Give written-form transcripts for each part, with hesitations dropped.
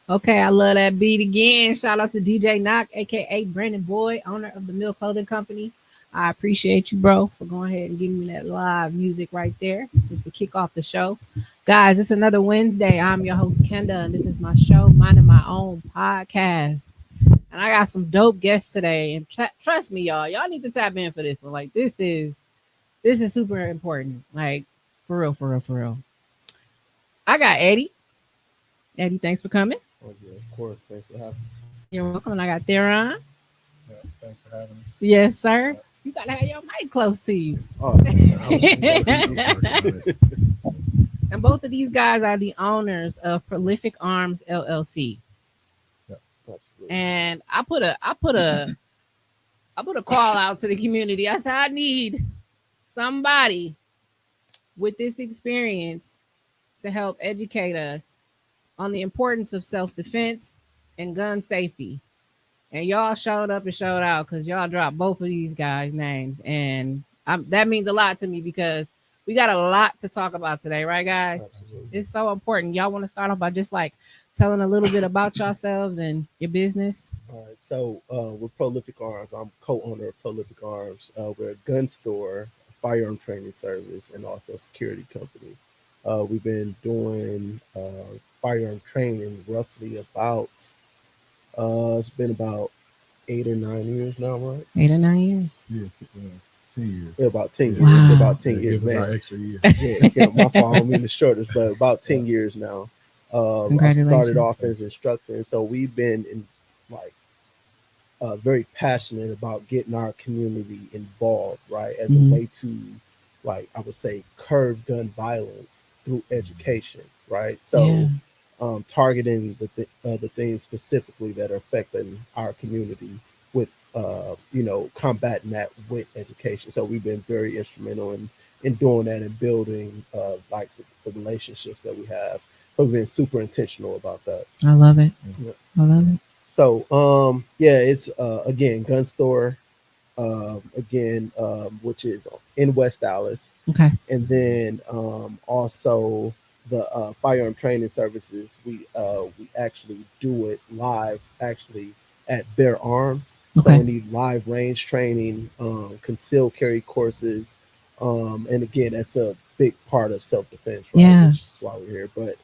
Okay, I love that beat again. Shout out to DJ Knock, aka Brandon Boyd, owner of the Mill Clothing Company. I appreciate you, bro, for going ahead and giving me that live music right there just to kick off the show. Guys, it's another Wednesday. I'm your host, Kenda, and this is my show, Minding My Own Podcast. And I got some dope guests today. And trust me, y'all need to tap in for this one. Like, this is super important. Like, for real, for real, for real. I got Eddie. Eddie, thanks for coming. Oh, yeah, of course. Thanks for having me. You're welcome. And I got Theron. Yeah, thanks for having me. Yes, sir. You gotta have your mic close to you. Oh, And both of these guys are the owners of Prolific Arms LLC. yeah, absolutely. And I put a call out to the community. I said I need somebody with this experience to help educate us on the importance of self-defense and gun safety. And y'all showed up and showed out because y'all dropped both of these guys' names. And that means a lot to me because we got a lot to talk about today, right, guys? Absolutely. It's so important. Y'all want to start off by just like telling a little bit about yourselves and your business? All right. So we're Prolific Arms. I'm co-owner of Prolific Arms. We're a gun store, a firearm training service, and also a security company. We've been doing firearm training roughly about it's been about 8 or 9 years now, right? 8 or 9 years. Yeah, 10 years. Yeah, about 10 years. Wow. It's about 10 years, Give us our man. extra year. Yeah, my fault. I don't mean the shortest, but about 10 years now. I Congratulations. started off as instructor, and so we've been very passionate about getting our community involved, right, as Mhm. a way to, like, I would say, curb gun violence through education, right? So Yeah. targeting the things specifically that are affecting our community with combating that with education. So we've been very instrumental in doing that and building like the relationships that we have. So we've been super intentional about that. I love it. Yeah. I love it. So it's again gun store which is in West Dallas, Okay. and then also the firearm training services. We actually do it live actually at Bear Arms. So Okay. we need live range training, concealed carry courses, and again that's a big part of self-defense, right? Yeah. Which is why we're here. But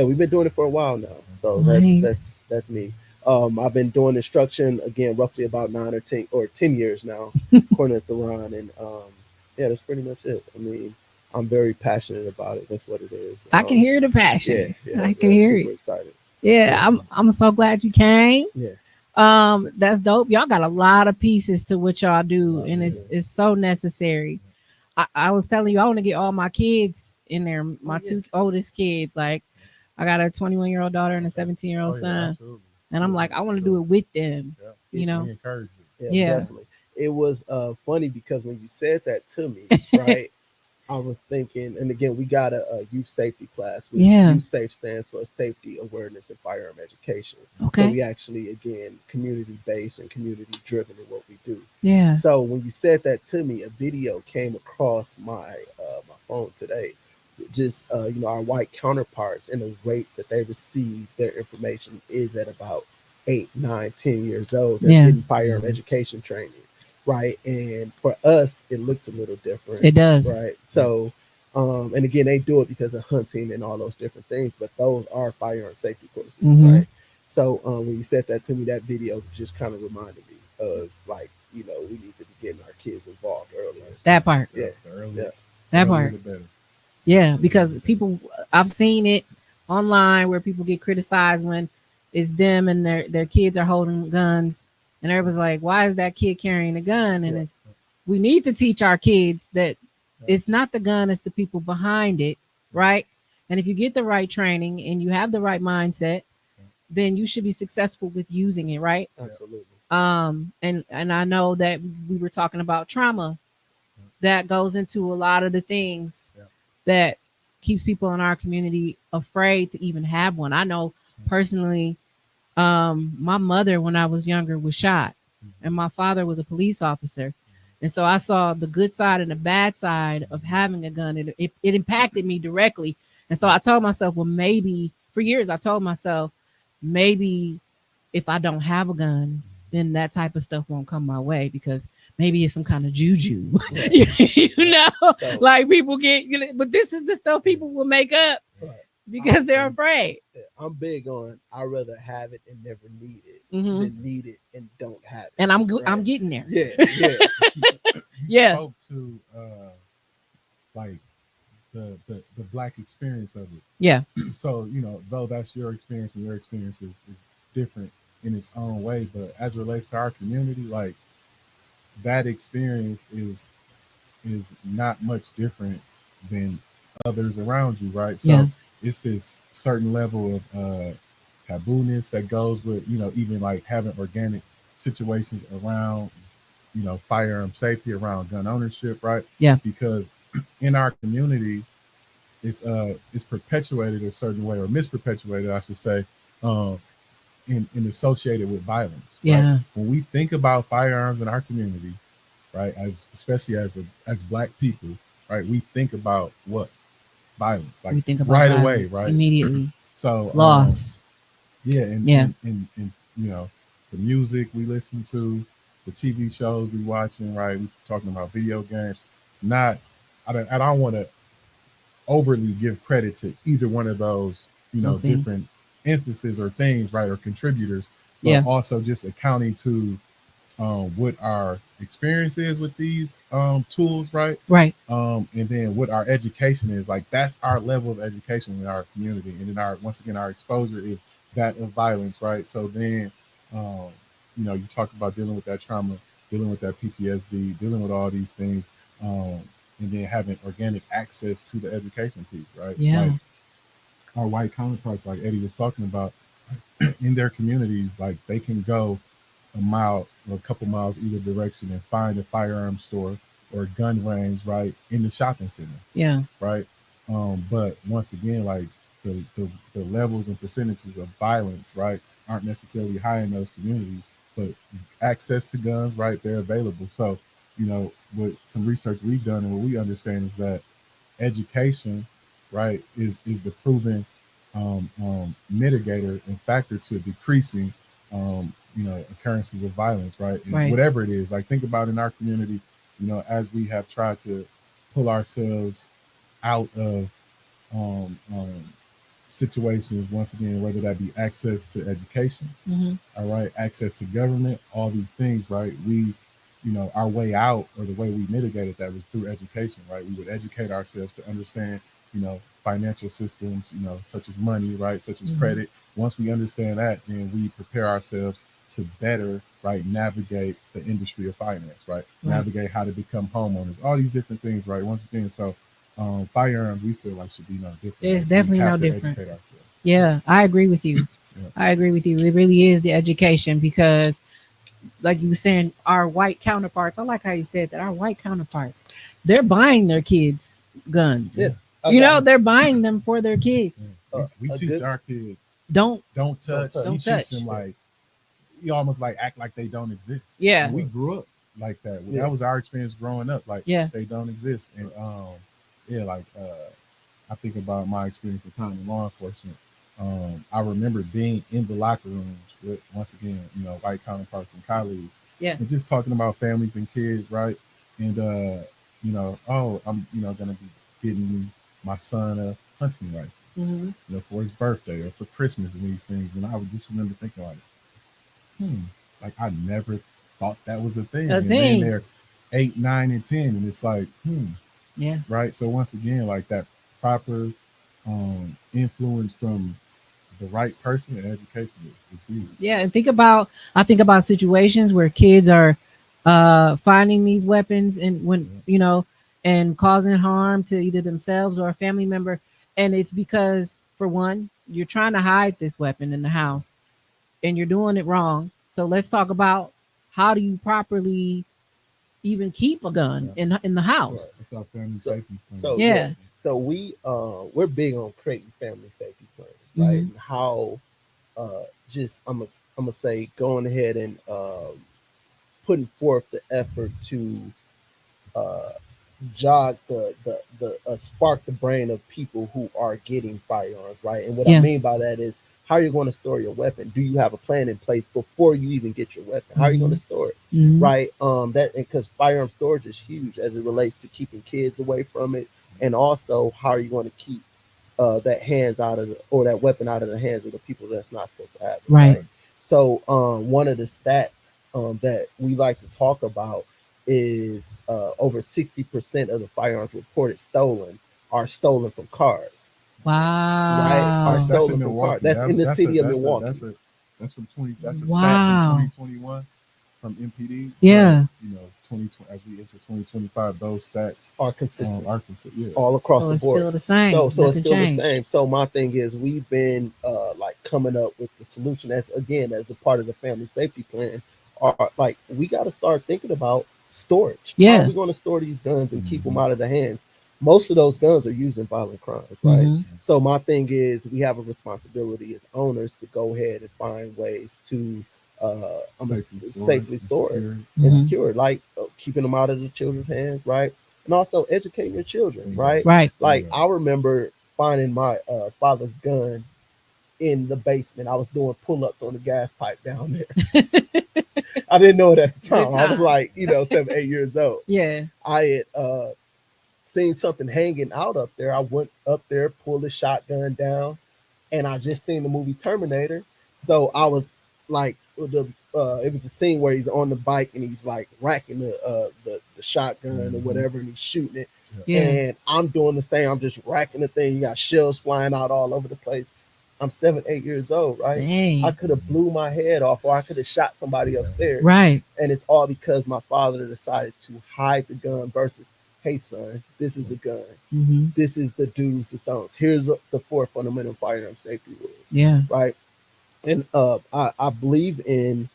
we've been doing it for a while now. So Nice. that's me. I've been doing instruction again roughly about 9 or 10 years now, according to Theron, and that's pretty much it. I mean, I'm very passionate about it. That's what it is. I can hear the passion. Yeah, I can hear super it. excited. Yeah, I'm so glad you came. Yeah. That's dope. Y'all got a lot of pieces to what y'all do, and Yeah. it's so necessary. I was telling you, I want to get all my kids in there. My two oldest kids, like I got a 21-year-old daughter and a 17-year-old son, Absolutely. and I'm like, I want to do it with them. Yeah. You know? We encourage it. Yeah, Yeah. definitely. It was funny because when you said that to me, right, I was thinking, and again, we got a youth safety class. Which Yeah. Youth Safe stands for Safety Awareness and Firearm Education. Okay. So we actually, again, community based and community driven in what we do. Yeah. So when you said that to me, a video came across my phone today. Just our white counterparts and the rate that they receive their information is at about 8, 9, 10 years old. They're Yeah. getting firearm education training. right? And for us, it looks a little different, It does. right? So, and again, they do it because of hunting and all those different things, but those are firearm safety courses, Mm-hmm. right? So, when you said that to me, that video just kind of reminded me of like, we need to be getting our kids involved earlier. That part. Yeah, The earlier, yeah, That earlier part. the better. Yeah, Earlier because the better. people, I've seen it online where people get criticized when it's them and their kids are holding guns, and everyone's like, "Why is that kid carrying a gun?" And yeah, it's we need to teach our kids that Yeah. it's not the gun, it's the people behind it, right? And if you get the right training and you have the right mindset, then you should be successful with using it, right? Yeah. absolutely. And I know that we were talking about trauma that goes into a lot of the things Yeah. that keeps people in our community afraid to even have one. I know personally, my mother when I was younger was shot, and my father was a police officer. And so I saw the good side and the bad side of having a gun. It impacted me directly. And so I told myself, well, maybe for years, I told myself, maybe if I don't have a gun, then that type of stuff won't come my way because maybe it's some kind of juju. Right. you know, So, like people get, but this is the stuff people will make up right. because they're And afraid. I'm big on I'd rather have it and never need it Hmm. than need it and don't have it. And Right. I'm getting there. Yeah, yeah, you Yeah. spoke to like the black experience of it. Yeah. So, though that's your experience and your experience is different in its own way, but as it relates to our community, like that experience is not much different than others around you, right? Yeah. So it's this certain level of tabooness that goes with, even like having organic situations around, firearm safety, around gun ownership, right? Yeah. Because in our community, it's perpetuated a certain way, or misperpetuated, I should say, um, in associated with violence, right? Yeah. When we think about firearms in our community, right, as especially as black people, right, we think about what violence, like We think about right away, violence right? immediately. So, Loss. yeah, Yeah. and the music we listen to, the TV shows we watching, right? We talking about video games. Not, I don't want to overly give credit to either one of those, Those things. different instances or things, right, or contributors, but Yeah. also just accounting to what our experience is with these tools, right? Right. And then what our education is like. That's our level of education in our community, and then our once again our exposure is that of violence, right? So then, um, you talk about dealing with that trauma, dealing with that PTSD, dealing with all these things, um, and then having organic access to the education piece, right? Yeah. Like our white counterparts, like Eddie was talking about, in their communities, like they can go a mile or a couple miles either direction and find a firearm store or a gun range, right, in the shopping center, Yeah. right? But once again, like the levels and percentages of violence, right, aren't necessarily high in those communities, but access to guns, right, they're available. So, what some research we've done and what we understand is that education, right, is the proven mitigator and factor to decreasing, occurrences of violence, right? And Right. whatever it is, like think about in our community, as we have tried to pull ourselves out of um, situations, once again, whether that be access to education, Hmm. all right, access to government, all these things, right? We, our way out or the way we mitigated that was through education, right? We would educate ourselves to understand, financial systems, such as money, right, such as Hmm. credit. Once we understand that, then we prepare ourselves to better, right, navigate the industry of finance, right? Right. Navigate how to become homeowners, all these different things, right? Once again, so firearms we feel like should be no different. It's Like we definitely no have to different. educate ourselves. Yeah, I agree with you. Yeah. I agree with you. It really is the education because, like you were saying, our white counterparts. I like how you said that. Our white counterparts, they're buying their kids guns. Yeah. You know, Okay. they're buying them for their kids. Yeah. Uh, We a teach good our kids Don't. don't touch. touch. We Don't teach touch. them like you almost like act like they don't exist. Yeah. And we grew up like that. Yeah. That was our experience growing up. Like Yeah. they don't exist. And yeah, like I think about my experience at the time in law enforcement. I remember being in the locker rooms with once again, white counterparts and colleagues, Yeah. and just talking about families and kids, right? And oh, I'm gonna be getting my son a hunting rifle, Mm-hmm. for his birthday or for Christmas and these things. And I would just remember thinking like, hmm, like I never thought that was a thing. A And then thing. they're 8, 9, and 10, and it's like, Yeah. right. So once again, like that proper influence from the right person in education is huge. Yeah, and I think about situations where kids are finding these weapons and when Yeah. and causing harm to either themselves or a family member, and it's because for one, you're trying to hide this weapon in the house and you're doing it wrong. So let's talk about how do you properly even keep a gun Yeah. in the Right. house. That's our family So safety plan. so yeah. Yeah. So we're big on creating family safety plans, right? Hmm. And how just I'm gonna say going ahead and putting forth the effort to uh, jog the spark the brain of people who are getting firearms, right? And what I Yeah. mean by that is how you're going to store your weapon. Do you have a plan in place before you even get your weapon? How are you going Hmm. to store it, Hmm. right? That because firearm storage is huge as it relates to keeping kids away from it, and also how are you going to keep that hands out of or that weapon out of the hands of the people that's not supposed to have it, Right. right? Right. So one of the stats that we like to talk about is over 60% of the firearms reported stolen are stolen from cars, right? Are Wow. That's in stolen from cars. Milwaukee. That's in the city of Milwaukee. That's from 20. That's a stat from Wow. 2021 from MPD. But Yeah. 2020 as we enter 2025, those stats Are consistent are considered. Yeah. all across So the it's board. still the same. So it's Nothing still the changed. same. So my thing is we've been like coming up with the solution as again as a part of the family safety plan. Are like we got to start thinking about storage. How are Yeah. we going to store these guns and keep them Hmm. out of the hands? Most of those guns are used in violent crimes, right? Hmm. So my thing is we have a responsibility as owners to go ahead and find ways to Safely stored safely and store it secured. and Hmm. secure it, like keeping them out of the children's hands, right? And also educating your children, Bingo. right? Right. Like Bingo. I remember finding my father's gun in the basement. I was doing pull-ups on the gas pipe down there. I didn't know it at the Good time. I was times. like, 7, 8 years old. Yeah. I had seen something hanging out up there. I went up there, pulled the shotgun down, and I just seen the movie Terminator. So I was like, it was a scene where he's on the bike and he's like racking the shotgun or Hmm. whatever, and he's shooting it. Yeah. Yeah. And I'm doing this thing. I'm just racking the thing. You got shells flying out all over the place. I'm 7, 8 years old, right? I Dang. could have blew my head off, or I could have shot somebody Yeah. upstairs, Right. and it's all because my father decided to hide the gun versus, hey son, this is a gun. Hmm. This is the do's, the don'ts. Here's the four fundamental firearm safety rules, Yeah. right? And I believe in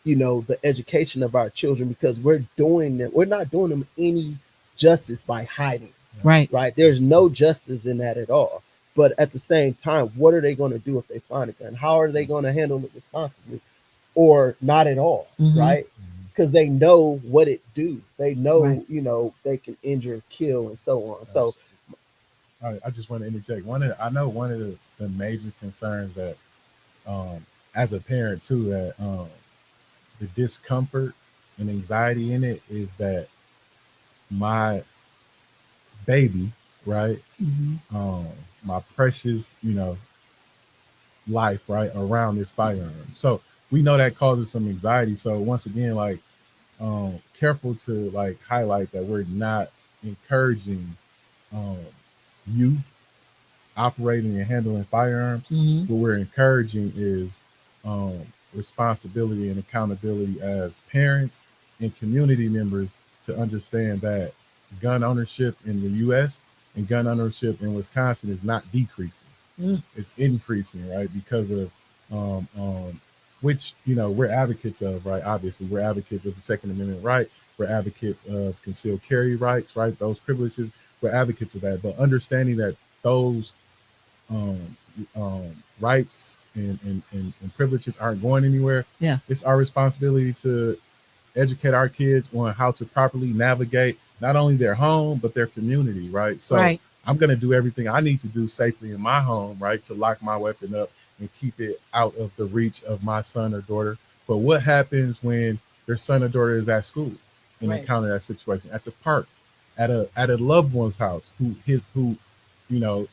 the education of our children because we're not doing them any justice by hiding, Yeah. Right. right? There's no justice in that at all. But at the same time, what are they going to do if they find a gun? How are they going to handle it responsibly, or not at all, Hmm. right? Mhm. Because they know what it do. They Right. know, they can injure, kill, and so on. So I just want to interject. I know one of the major concerns that, as a parent too, that the discomfort and anxiety in it is that my baby, right, Hmm. um, my precious, life, right, around this firearm. So we know that causes some anxiety. So once again, like, careful to like highlight that we're not encouraging um, you operating and handling firearms. Hmm. What we're encouraging is um, responsibility and accountability as parents and community members to understand that gun ownership in the U.S. and gun ownership in Wisconsin is not decreasing; Mm. it's increasing, right? Because of which we're advocates of, right? Obviously, we're advocates of the Second Amendment right. We're advocates of concealed carry rights, right? Those privileges. We're advocates of that, but understanding that those um, rights and privileges aren't going anywhere. Yeah. It's our responsibility to educate our kids on how to properly navigate not only their home but their community, right? So Right. I'm going to do everything I need to do safely in my home, right, to lock my weapon up and keep it out of the reach of my son or daughter. But what happens when their son or daughter is at school and Right. encounter that situation at the park, at a loved one's house who you know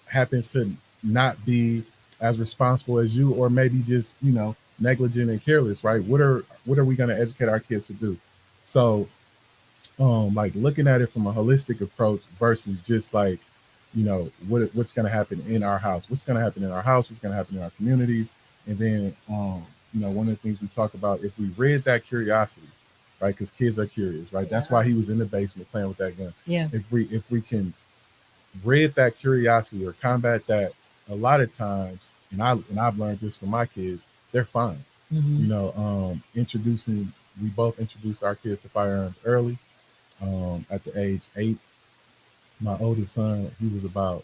happens to not be as responsible as you, or maybe just negligent and careless, right? What are we going to educate our kids to do? So like looking at it from a holistic approach versus just like what's going to happen in our house, what's going to happen in our communities. And then one of the things we talk about, if we rid that curiosity, right, because kids are curious, right? That's why he was in the basement playing with that gun. Yeah. If we can rid that curiosity or combat that, a lot of times, and I've learned this from my kids, they're fine. Mm-hmm. Introducing, we both introduced our kids to firearms early. At the age 8, my oldest son, he was about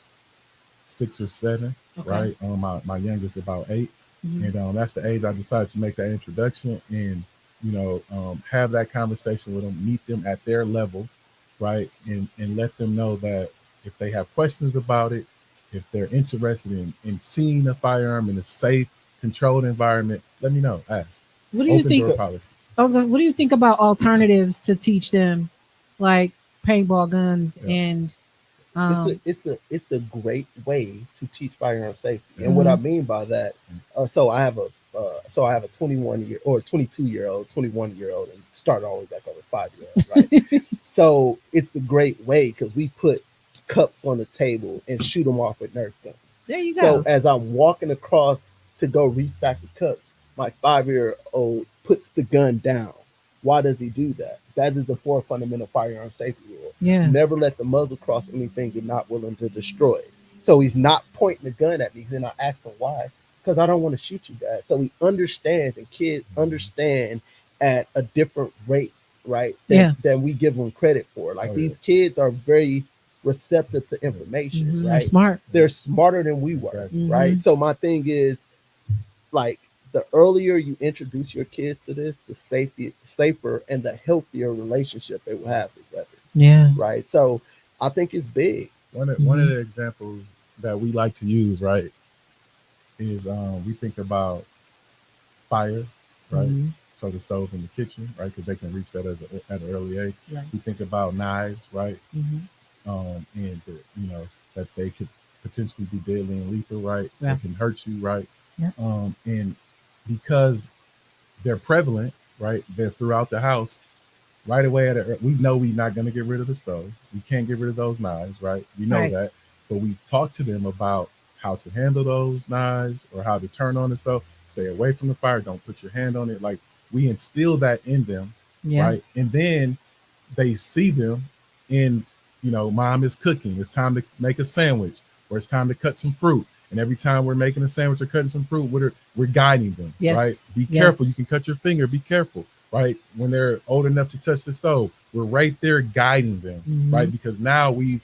6 or 7, Okay. right? My youngest about 8, Mm-hmm. and that's the age I decided to make that introduction and have that conversation with them, meet them at their level, right, and let them know that if they have questions about it, if they're interested in seeing a firearm in a safe, controlled environment, let me know. Ask. What do you Open think? door policy. What do you think about alternatives to teach them, like paintball guns Yeah. and it's a um? it's a great way to teach firearm safety. And what I Mhm. mean by that, so I have a 21-year or 22-year-old, 21-year-old, and start all the way back over 5-year-old, right? So it's a great way because we put cups on the table and shoot them off with Nerf guns. There you So go. as I'm walking across to go restock the cups, my 5-year-old puts the gun down. Why does he do that? That is the fourth fundamental firearm safety rule. Yeah. Never let the muzzle cross anything you're not willing to destroy. So he's not pointing the gun at me. Then I ask him why. Because I don't want to shoot you, Dad. So he understands, and kids understand at a different rate, right? Yeah. Than we give them credit for. Like Oh, these yeah. kids are very receptive to information, Mhm. They're right? smart. They're smarter than we were, Exactly. right? Mhm. So my thing is, like, the earlier you introduce your kids to this, the safer and the healthier relationship they will have with weapons, Yeah. right? So I think it's big. One of the examples that we like to use, right, is we think about fire, right? Mhm. So the stove in the kitchen, right, because they can reach that at an early age. Right. We think about knives, right, Mhm. and that they could potentially be deadly and lethal, right? Yeah. They can hurt you, right? Yeah. And because they're prevalent, right, they're throughout the house. Right away, we know we're not going to get rid of the stove. We can't get rid of those knives, right? We know Right. that, but we talk to them about how to handle those knives or how to turn on the stove. Stay away from the fire. Don't put your hand on it. Like, we instill that in them, Yeah. right? And then they see them in, mom is cooking. It's time to make a sandwich, or it's time to cut some fruit. And every time we're making a sandwich or cutting some fruit, we're guiding them, right? Yes. Be Yes. careful. You can cut your finger. Be careful, right? When they're old enough to touch the stove, we're right there guiding them, right? Mhm. Because now we've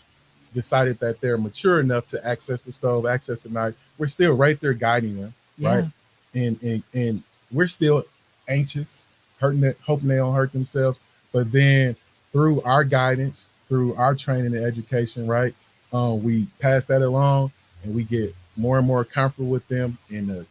decided that they're mature enough to access the stove, access the knife. We're still right there guiding them, right? Yeah. And we're still anxious, hoping they don't hurt themselves. But then through our guidance, through our training and education, right, we pass that along, and we get more and more comfortable with them in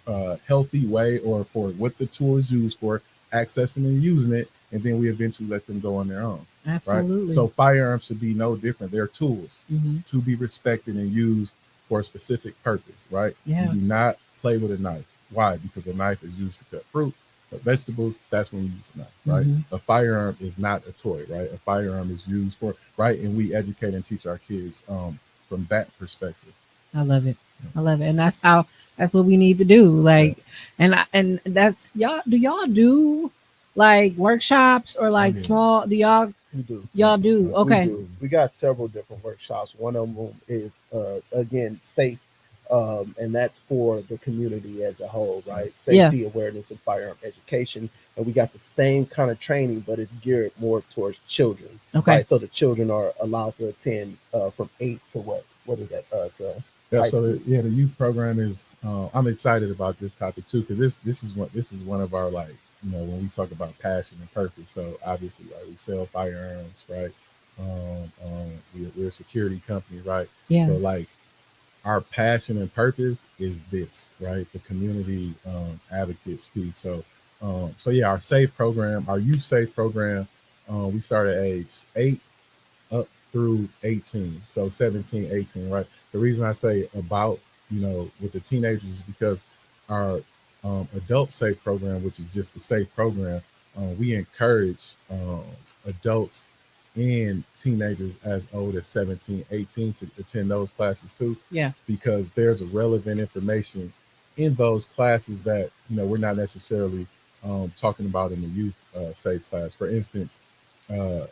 a healthy way, or for what the tool is used for, accessing and using it, and then we eventually let them go on their own. Right. Absolutely. So firearms should be no different. They're tools Mhm. to be respected and used for a specific purpose. Right. Yeah. You do not play with a knife. Why? Because a knife is used to cut fruit. But vegetables, that's when you use a knife, right? Mhm. A firearm is not a toy, right? A firearm is used for, right, and we educate and teach our kids from that perspective. I love it. I love it, and that's what we need to do. Like, and that's y'all. Do y'all do like workshops or like Yeah. small? Do y'all We do. y'all do? We We Okay. do. We got several different workshops. One of them is again safe, and that's for the community as a whole, right? Yeah. Safety awareness and firearm education, and we got the same kind of training, but it's geared more towards children, Okay. right? So the children are allowed to attend from 8 to what is that to Yeah, high so school. the youth program is. I'm excited about this topic too, because this is one of our, like, when we talk about passion and purpose. So obviously, like, we sell firearms, right? We're a security company, right? Yeah. But like, our passion and purpose is this, right? The community advocates piece. So So yeah, our SAFE program, our youth SAFE program, we start at age 8 up through 18. So 17, 18, right? The reason I say about, with the teenagers is because our adult SAFE program, which is just the SAFE program, we encourage adults and teenagers as old as 17, 18 to attend those classes too, Yeah. because there's a relevant information in those classes that, we're not necessarily talking about in the youth SAFE class. For instance, uh,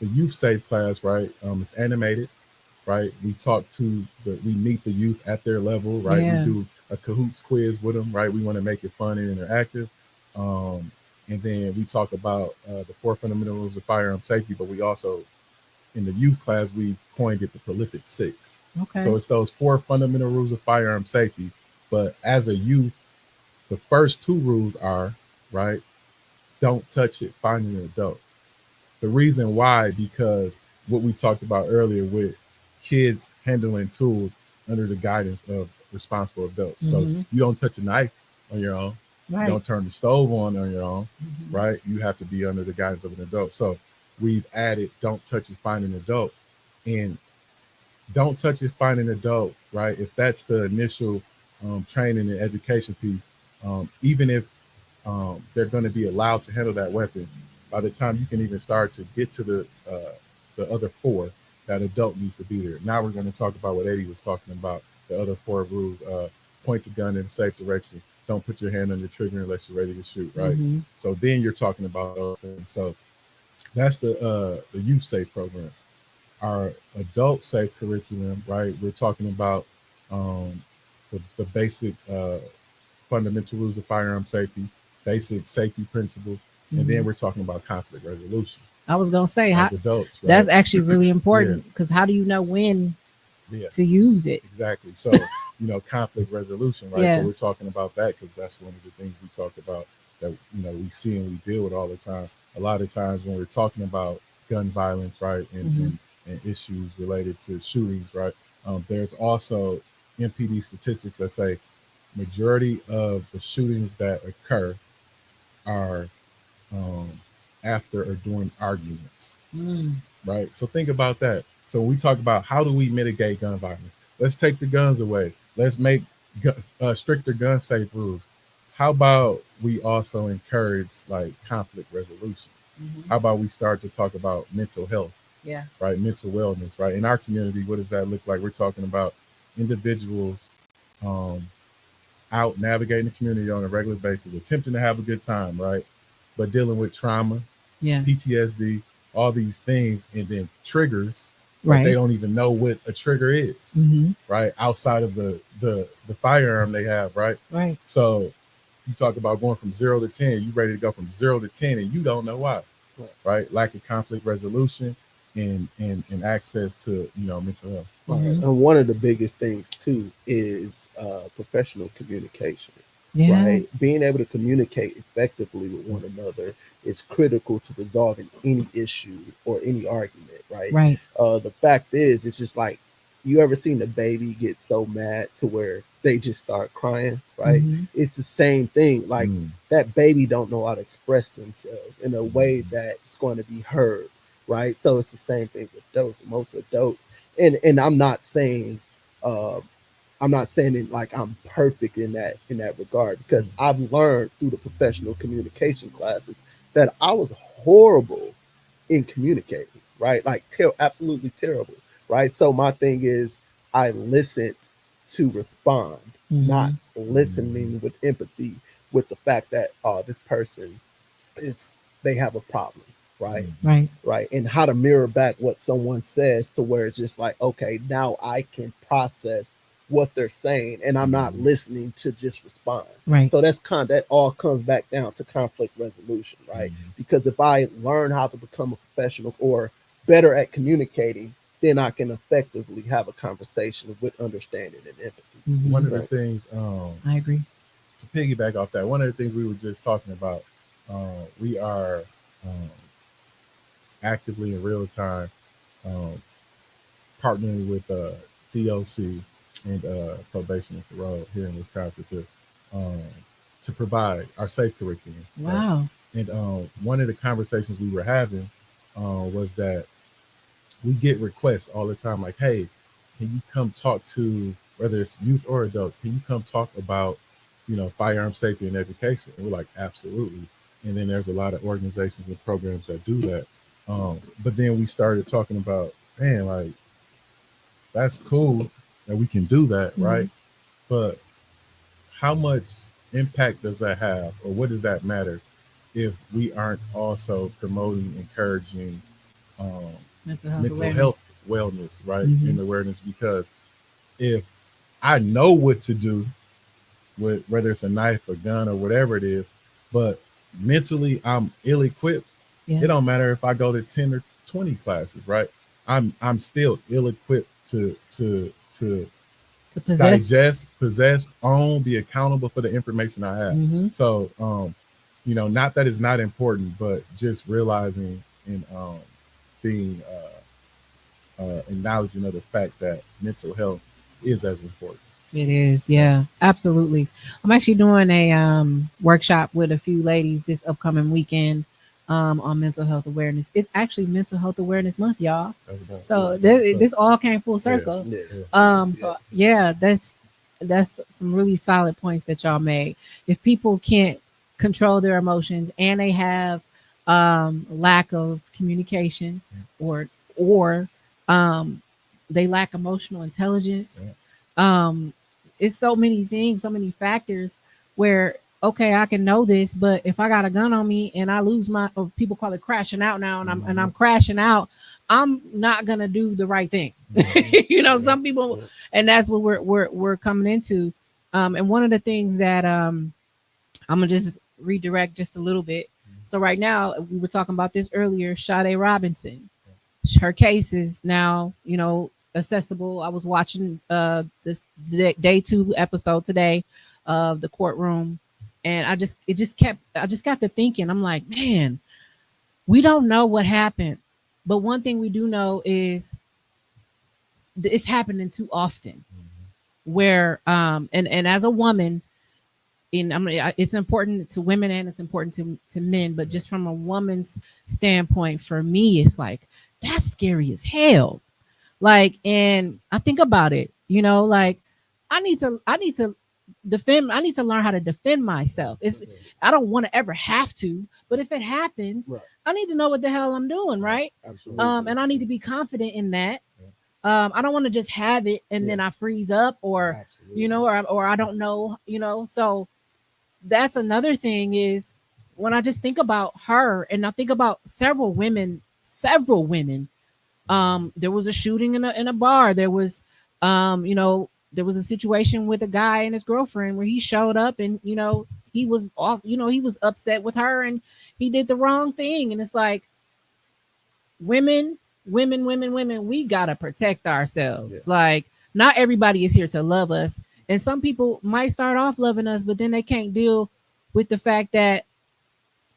the youth safe class, right? It's animated, right? We meet the youth at their level, right? We Yeah. do a Kahoots quiz with them, right? We want to make it fun and interactive. Um, and then we talk about the 4 fundamental rules of firearm safety, but we also, in the youth class, we coined it the prolific 6. Okay. So it's those 4 fundamental rules of firearm safety. But as a youth, the first 2 rules are, right? Don't touch it, find an adult. The reason why, because what we talked about earlier with kids handling tools under the guidance of responsible adults. So Mm-hmm. you don't touch a knife on your own. You Right. don't turn the stove on your own, Mm-hmm. right? You have to be under the guidance of an adult. So we've added don't touch it, find an adult. And don't touch it, find an adult, right? If that's the initial training and education piece, even if they're going to be allowed to handle that weapon, by the time you can even start to get to the other 4, that adult needs to be there. Now we're going to talk about what Eddie was talking about, the other 4 rules. Point the gun in a safe direction. Don't put your hand on the trigger unless you're ready to shoot, right? Mm-hmm. So then you're talking about those things. So that's the youth safe program. Our adult safe curriculum, right? We're talking about um, the basic fundamental rules of firearm safety, basic safety principles, and Mm-hmm. then we're talking about conflict resolution I was gonna say how as adults, that's right? actually really Yeah, important because how do you know when yeah, to use it? exactly. So, conflict resolution, right? So Yeah. we're talking about that because that's one of the things we talk about that, we see and we deal with all the time. A lot of times when we're talking about gun violence, right, and, Mm-hmm. and, and issues related to shootings, right, there's also MPD statistics that say majority of the shootings that occur are um, after or during arguments, Mm. right? So think about that. So when we talk about how do we mitigate gun violence, let's take the guns away. Let's make stricter gun safe rules. How about we also encourage like conflict resolution? Mm-hmm. How about we start to talk about mental health, Yeah. right? Mental wellness, right? In our community, what does that look like? We're talking about individuals um, out navigating the community on a regular basis, attempting to have a good time, right? But dealing with trauma, Yeah. PTSD, all these things, and then triggers, but they Right. don't even know what a trigger is, Mm-hmm. right? Outside of the firearm they have, right? Right. So you talk about going from 0 to 10, you ready to go from 0 to 10, and you don't know why, right? Lack of conflict resolution and access to mental health. Right. Mm-hmm. And one of the biggest things too is professional communication. Yeah. Right, being able to communicate effectively with one another is critical to resolving any issue or any argument. Right. Right. The fact is, it's just like you ever seen a baby get so mad to where they just start crying. Right. Mm-hmm. It's the same thing. Like Mm, that baby don't know how to express themselves in a way mm, that's going to be heard. Right. So it's the same thing with adults. Most adults, and uh, I'm not saying it like I'm perfect in that regard because mm, I've learned through the professional communication classes that I was horrible in communicating, right? Like absolutely terrible, right? So my thing is I listened to respond, not Mm-hmm. listening with empathy with the fact that this person is they have a problem, right? mm, Right. Right, and how to mirror back what someone says to where it's just like, okay, now I can process what they're saying and I'm not mm, listening to just respond. Right. So that's that all comes back down to conflict resolution, right? mm. Because if I learn how to become a professional or better at communicating, then I can effectively have a conversation with understanding and empathy. Mm-hmm. One of the Right. things I agree. to piggyback off that, one of the things we were just talking about, we are um, actively in real time um, partnering with DOC and probation and parole here in Wisconsin um, to provide our safe curriculum. Right? Wow. And one of the conversations we were having was that we get requests all the time, like, "Hey, can you come talk to whether it's youth or adults? Can you come talk about, firearm safety and education?" And we're like, "Absolutely." And then there's a lot of organizations and programs that do that. But then we started talking about, man, like that's cool that we can do that, Mhm. right? But how much impact does that have, or what does that matter if we aren't also promoting, encouraging um, Mental health mental awareness. health wellness, right? Mhm. And awareness, because if I know what to do with whether it's a knife, a gun, or whatever it is, but mentally I'm ill equipped, Yeah. it don't matter if I go to 10 or 20 classes, right? I'm still ill equipped to To possess. digest, possess, own, be accountable for the information I have. Mm-hmm. So, not that it's not important, but just realizing and being acknowledging of the fact that mental health is as important. It is, Yeah. yeah, absolutely. I'm actually doing a workshop with a few ladies this upcoming weekend on mental health awareness. It's actually Mental Health Awareness Month, y'all. So this all came full Yeah. circle. Yeah. Yeah. So yeah, that's some really solid points that y'all made. If people can't control their emotions and they have lack of communication, or um, they lack emotional intelligence, Yeah. um, it's so many things, so many factors where okay, I can know this, but if I got a gun on me and I lose my, or people call it crashing out now, and I'm crashing out, I'm not gonna do the right thing. Some people, and that's what we're coming into. And one of the things that I'm gonna just redirect just a little bit. So right now, we were talking about this earlier. Sade Robinson, her case is now accessible. I was watching this day 2 episode today of the courtroom, and I just got to thinking. I'm like, man, we don't know what happened, but one thing we do know is it's happening too often. Where and as a woman, it's important to women and it's important to men, but just from a woman's standpoint, for me, it's like that's scary as hell. Like, and I think about it, like I need to defend. I need to learn how to defend myself. I don't want to ever have to, but if it happens, Right. I need to know what the hell I'm doing, right? Absolutely. And I need to be confident in that. I don't want to just have it and then I freeze up, or Absolutely. or I don't know, So that's another thing is when I just think about her, and I think about several women. There was a shooting in a bar. There was a situation with a guy and his girlfriend where he showed up and he was off. He was upset with her and he did the wrong thing. And it's like women, women. We gotta protect ourselves. Like not everybody is here to love us, and some people might start off loving us, but then they can't deal with the fact that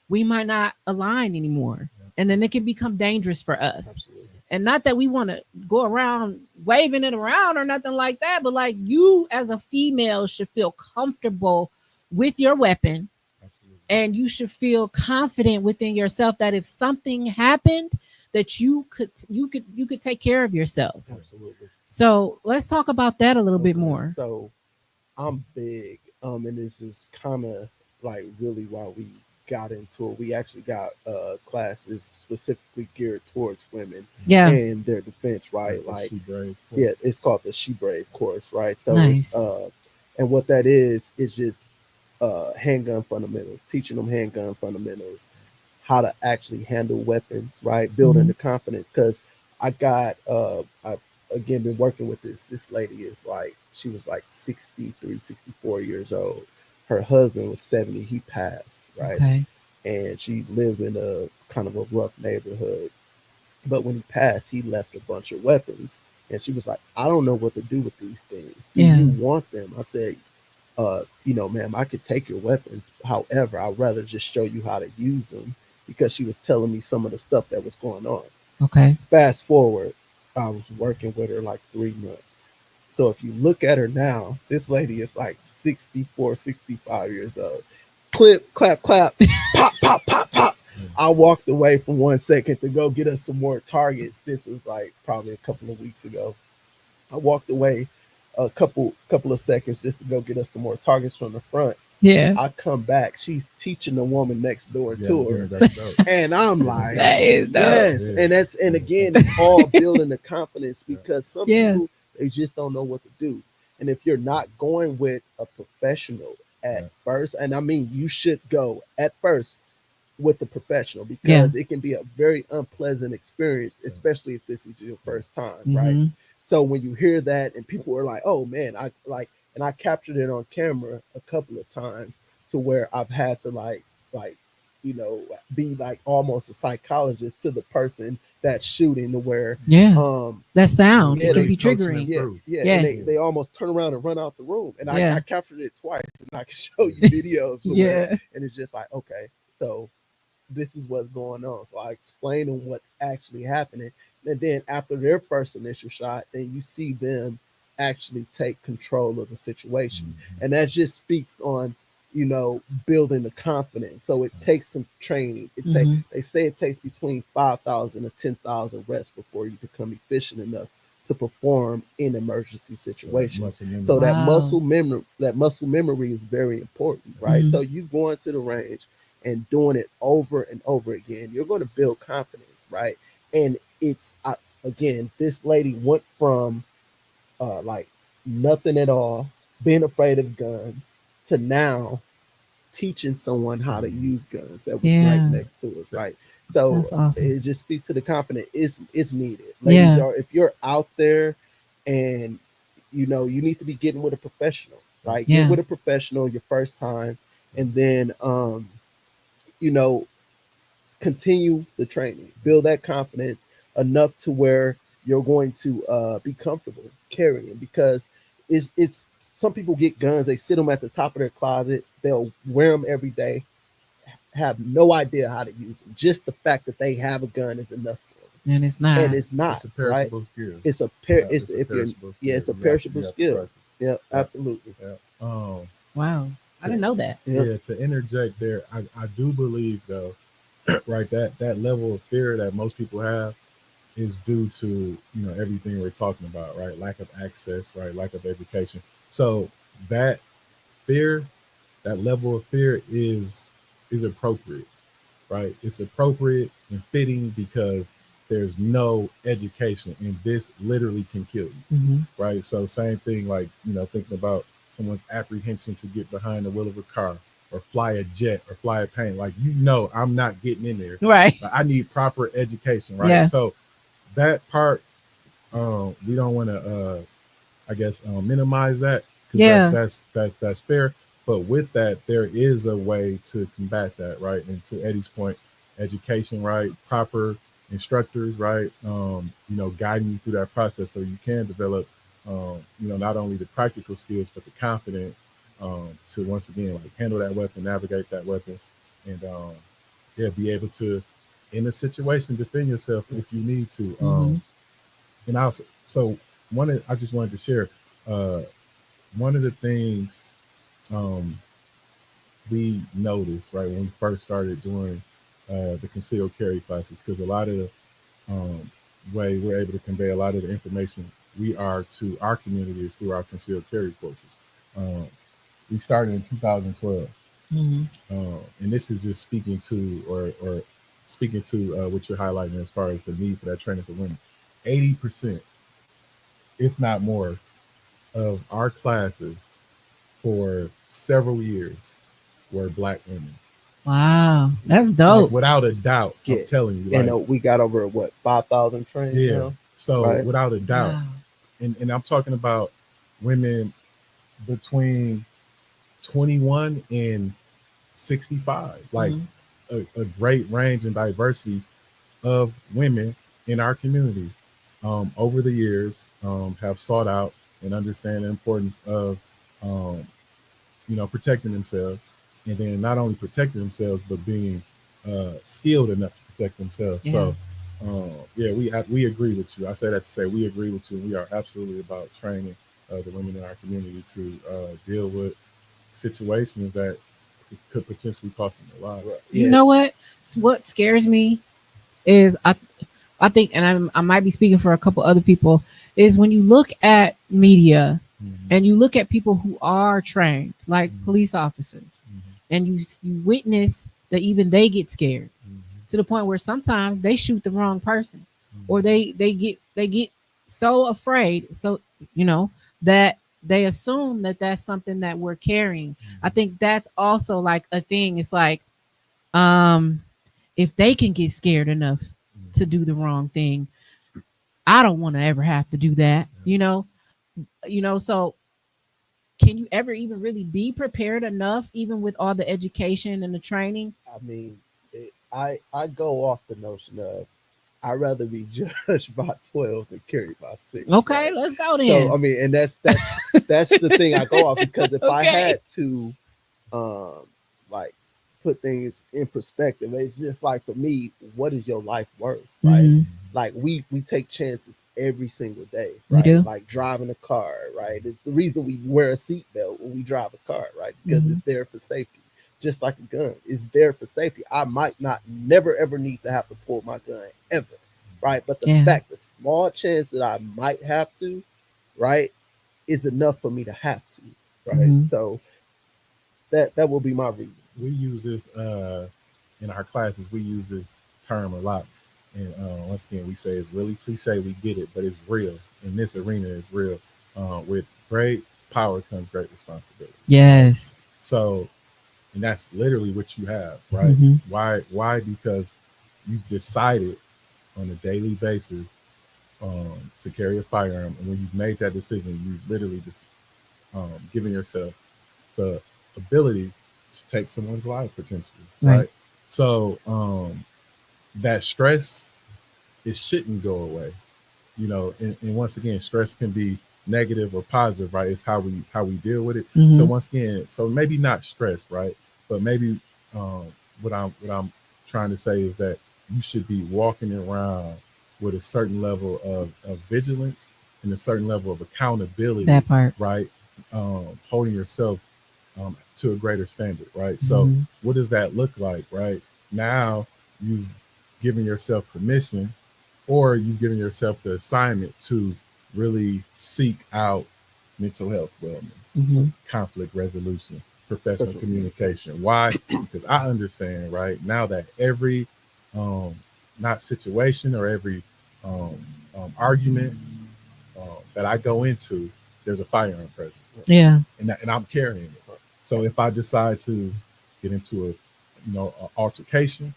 we might not align anymore. And then it can become dangerous for us. Absolutely. And not that we want to go around waving it around or nothing like that, but like you as a female should feel comfortable with your weapon, and you should feel confident within yourself that if something happened, that you could take care of yourself. Absolutely. So let's talk about that a little bit Okay. more. So I'm big, and this is kind of like really why we got into it. We actually got classes specifically geared towards women Yeah. and their defense, right? Like, yeah, it's called the She Brave course, right? So Nice. and what that is just handgun fundamentals, teaching them handgun fundamentals, how to actually handle weapons, right? Building the confidence. Because I again been working with this lady is like she was like 63, 64 years old. Her husband was 70, he passed, right? Okay. And she lives in a kind of a rough neighborhood. But when he passed, he left a bunch of weapons. And she was like, I don't know what to do with these things. Do Yeah. you want them? I said, ma'am, I could take your weapons. However, I'd rather just show you how to use them, because she was telling me some of the stuff that was going on. Okay. Fast forward, I was working with her like 3 months. So if you look at her now, this lady is like 64, 65 years old. clip, clap, clap, pop, pop, pop, pop. I walked away for 1 second to go get us some more targets. This was like probably a couple of weeks ago. I walked away a couple of seconds just to go get us some more targets from the front. Yeah. I come back, she's teaching the woman next door Yeah, to her, that's dope. and I'm like, That is dope. yes, Yeah. and that's and again, it's all building the confidence because some Yeah. people they just don't know what to do, and if you're not going with a professional at Yeah. first, and I mean you should go at first with the professional Yeah. because it can be a very unpleasant experience, especially if this is your first time, right? Mhm. So when you hear that and people are like, "Oh man, I like," and I captured it on camera a couple of times to where I've had to like you know be like almost a psychologist to the person that's shooting to where Yeah. um That sound, yeah it can they be coaching them triggering. yeah through. yeah Yeah. and they almost turn around and run out the room and I Yeah. captured it twice and I can show you videos from where Yeah. and it's just like okay so this is what's going on. So I explain them what's actually happening. And then after their first initial shot, then you see them actually take control of the situation. Mhm. And that just speaks on, you know, building the confidence. So it takes some training. It take Mhm. they say it takes between 5,000 to 10,000 reps before you become efficient enough to perform in emergency So that situations. muscle memory. So Wow. that muscle memory is very important, right? Mhm. So you going to the range and doing it over and over again, you're going to build confidence, right? And it's again, this lady went from like nothing at all, being afraid of guns, to now teaching someone how to use guns that was right Yeah. next to us, right? So That's awesome. it just speaks to the confidence. It's needed, ladies. Yeah. Are if you're out there and you know you need to be getting with a professional, right? Get Yeah. with a professional your first time, and then you know continue the training, build that confidence enough to where you're going to be comfortable carrying because it's some people get guns, they sit them at the top of their closet, they'll wear them every day, have no idea how to use them. Just the fact that they have a gun is enough for them, And it's and not. it's not It's a right. perishable skill. It's a Yeah, it's it's a if you're perishable yeah, skill. it's a You perishable have to skill. practice. Yeah, Yeah, absolutely. yeah. Wow. I To, didn't know that. Yeah, yeah, to interject there, I do believe though, right, that level of fear that most people have is due to everything we're talking about, right? Lack of access, right? Lack of education. So that fear, that level of fear is appropriate, right? It's appropriate and fitting because there's no education, and this literally can kill you, Mhm. right? So same thing, like thinking about someone's apprehension to get behind the wheel of a car or fly a jet or fly a plane. Like I'm not getting in there. Right. Like, I need proper education, right? Yeah. So that part, we don't want to, I guess, minimize that because Yeah. that's fair. But with that, there is a way to combat that, right? And to Eddie's point, education, right? Proper instructors, right? Guiding you through that process so you can develop, not only the practical skills but the confidence to once again like handle that weapon, navigate that weapon, and yeah, be able to in a situation defend yourself if you need to. Mhm. And also, so I just wanted to share uh, one of the things um, we noticed right when we first started doing the concealed carry classes, because a lot of the um, way we're able to convey a lot of the information we are to our community is through our concealed carry courses. Um, we started in 2012, Mhm. and this is just speaking to or speaking to what you're highlighting as far as the need for that training for women. 80%, if not more, of our classes for several years were black women. Wow. That's Like dope. without a doubt, I'm yeah. telling you, And like we got over what 5,000 trains yeah. now, So right? without a doubt, Wow. and I'm talking about women between 21 and 65, like Mhm. a great range and diversity of women in our community over the years have sought out and understand the importance of um, protecting themselves, and then not only protecting themselves, but being skilled enough to protect themselves. Yeah. So, yeah, we agree with you. I say that to say we agree with you. We are absolutely about training the women in our community to deal with situations that it could potentially cost them their lives. Right. You Yeah. know what scares me is I think, and I might be speaking for a couple other people, is when you look at media Mhm. and you look at people who are trained, like Mhm. police officers, Mhm. and you witness that even they get scared Mhm. to the point where sometimes they shoot the wrong person, or Mhm. they get so afraid, so you know that they assume that that's something that we're carrying. I think that's also like a thing. It's like, um, if they can get scared enough to Mhm. do the wrong thing, I don't want to ever have to do that. So can you ever even really be prepared enough, even with all the education and the training? I mean, I go off the notion of I'd rather be judged by 12 than carried by six, Okay, right? let's go So then. I mean, and that's the thing I go off, because if I Okay. had to um like put things in perspective, it's just like, for me, what is your life worth, right? Hmm. Like, we take chances every single day, We right? do. Like driving a car, right? It's the reason we wear a seatbelt when we drive a car, right? Because Hmm. it's there for safety. Just like a gun, it's there for safety. I might not never ever need to have to pull my gun ever, right? But the Yeah. fact, the small chance that I might have to, right, is enough for me to have to, right? Hmm. So that will be my reason. We use this in our classes. We use this term a lot, and once again, we say it's really cliche. We get it, but it's real. In this arena, it's real. With great power comes great responsibility. Right? Yes. So, and that's literally what you have, right? Hmm. Why? Why? Because you've decided on a daily basis to carry a firearm, and when you've made that decision, you literally just giving yourself the ability to take someone's life potentially, Right. right? So that stress, it shouldn't go away, and once again, stress can be negative or positive, right? It's how we deal with it. So Hmm. once again, so maybe not stress, right? But maybe um, what I'm trying to say is that you should be walking around with a certain level of vigilance and a certain level of accountability, That part. right? Holding yourself to a greater standard, right? So Hmm. what does that look like, right? Now you've given yourself permission, or you've given yourself the assignment to really seek out mental health wellness, Hmm. conflict resolution, professional Professional communication. communication. Why? Because I understand right now that every um, not situation or every um, argument that I go into, there's a firearm present, Yeah. and I'm carrying it. So if I decide to get into a altercation,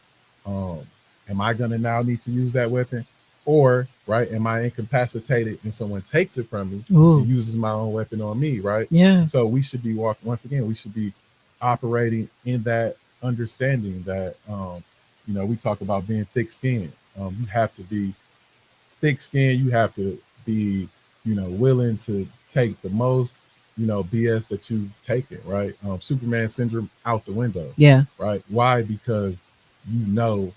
um, am I going to now need to use that weapon, or right, am I incapacitated and someone takes it from me and Ooh. uses my own weapon on me, right? Yeah. So we should be walking once again. We should be operating in that understanding that we talk about being thick-skinned. You have to be thick-skinned. You have to be willing to take the most BS that you've taken, right? Superman syndrome out the window, Yeah. right? Why? Because you know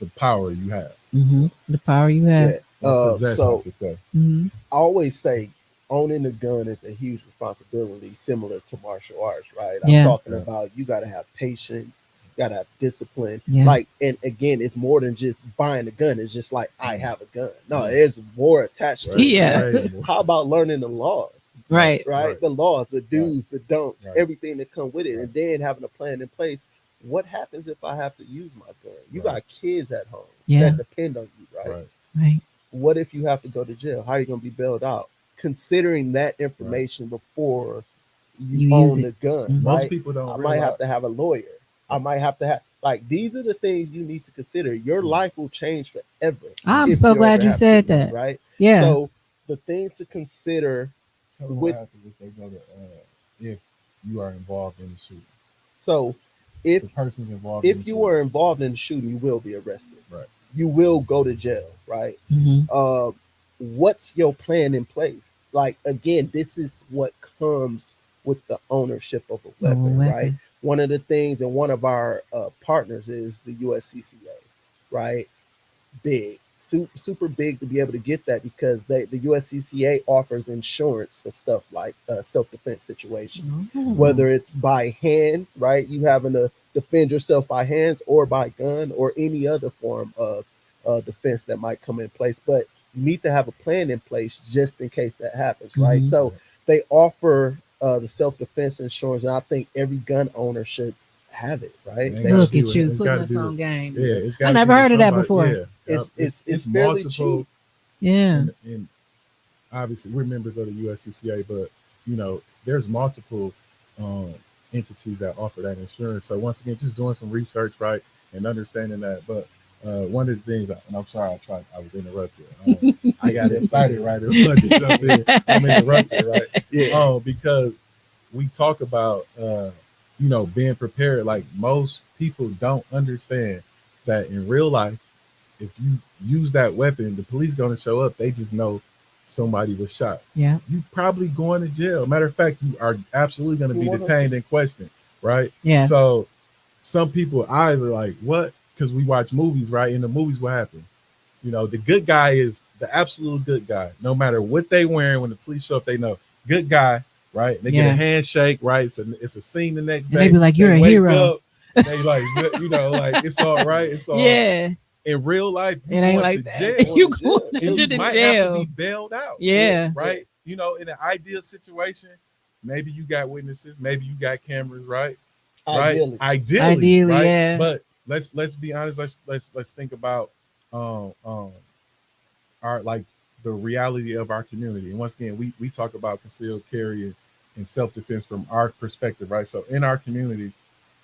the power you have, Hmm. The power you have. Yeah. or possess, I So should say. Hmm. I always say owning a gun is a huge responsibility, similar to martial arts, right? I'm Yeah. talking Yeah. about, you got to have patience, you got to have discipline. Yeah. Like, and again, it's more than just buying a gun. It's just like, I have a gun. No, Yeah. there's more attached to Way, it, Yeah. right? way more. How about learning the laws? Right, Right. Right? right, The laws, the right, do's, the don'ts, right, everything that come with it, right, and then having a plan in place. What happens if I have to use my gun? You right, got kids at home Yeah. that depend on you, right? right, Right. What if you have to go to jail? How are you going to be bailed out? Considering that right. information before you You use own it. the gun, Hmm. Most right? people don't I might have realize. to have a lawyer. I might have to have, like, these are the things you need to consider. Your Mm, life will change forever I'm mm. if so you glad ever you have to, said that. right? Yeah. So the things to consider Tell them what with, happens if they go to if you are involved in the shooting. so If if the person's involved in the if you shooting. were involved in the shooting, you will be arrested. Right. You will go to jail, right? Hmm. uh, what's your plan in place? Like, again, this is what comes with the ownership of a Oh, a weapon, right? weapon. One of the things, and one of our partners is the USCCA, right? Big. super big to be able to get that because the USCCA offers insurance for stuff like self-defense situations, whether it's by hands, right? You having to defend yourself by hands or by gun or any other form of defense that might come in place. But you need to have a plan in place just in case that happens, right? So they offer the self-defense insurance, and I think every gun owner should have it, right? Look at you putting us on game. Yeah, it's I never heard of that before. Yeah, it's fairly multiple. cheap. Yeah, and obviously we're members of the USCCA, but there's multiple entities that offer that insurance. So once again, just doing some research, right, and understanding that. But one of the things, and I'm sorry, I was interrupted. I got excited, right? I'm interrupted, right? Yeah. Because we talk about being prepared. Like most people don't understand that in real life, if you use that weapon, the police going to show up. They just know somebody was shot. Yeah. You probably going to jail. Matter of fact, you are absolutely going to be detained and questioned, right? Yeah. So some people's eyes are like, what? Because we watch movies, right? In the movies, what happened? The good guy is the absolute good guy. No matter what they wearing, when the police show up, they know good guy, right? They get a handshake, right? It's a scene the next day. They be like, you're a hero. Up, they like, like it's all right. It's all in real life. It ain't like that. You might have to be bailed out. Yeah. Right. In an ideal situation, maybe you got witnesses, maybe you got cameras, right? Ideally, right? Yeah. But let's be honest. Let's think about our like the reality of our community. And once again, we talk about concealed carry and self-defense from our perspective, right? So in our community,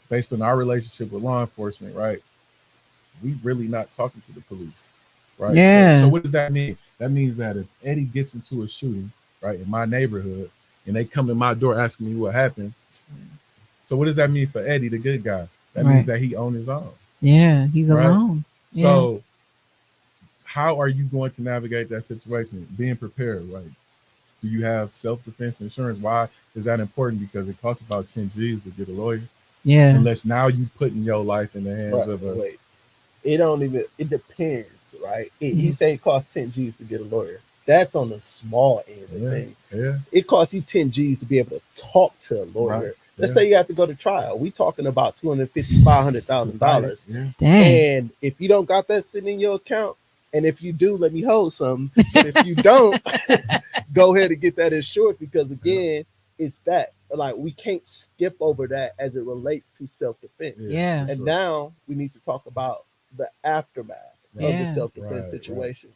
based on our relationship with law enforcement, right, we really not talking to the police, right? Yeah. So what does that mean? That means that if Eddie gets into a shooting, right, in my neighborhood, and they come to my door asking me what happened, so what does that mean for Eddie, the good guy? That means that he on his own. Yeah, he's alone. So how are you going to navigate that situation? Being prepared, right? Do you have self-defense insurance? Why is that important? Because it costs about 10 G's to get a lawyer. Yeah. Unless now you putting your life in the hands of a... Wait. It depends, right? You say it costs 10 G's to get a lawyer. That's on the small end of things. Yeah. It costs you 10 G's to be able to talk to a lawyer. Right. Let's say you have to go to trial. We talking about $250,000, $500,000. Yeah. And if you don't got that sitting in your account, and if you do, let me hold some. But if you don't, go ahead and get that insured because again, it's that. Like we can't skip over that as it relates to self-defense. Yeah. And now we need to talk about the aftermath of the self-defense situation.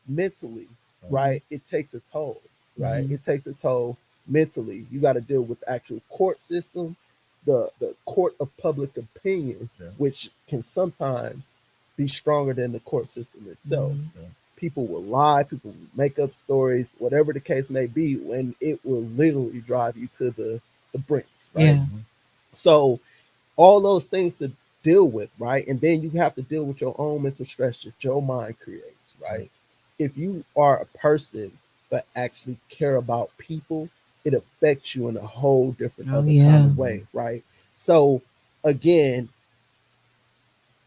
Mentally, right? It takes a toll, right? It takes a toll mentally. You got to deal with the actual court system, the court of public opinion, which can sometimes be stronger than the court system itself. People will lie, people will make up stories, whatever the case may be, when it will literally drive you to the brink, right? Yeah. So all those things to deal with, right? And then you have to deal with your own mental stress that your mind creates, right? If you are a person that actually care about people, it affects you in a whole different kind of way, right? So again,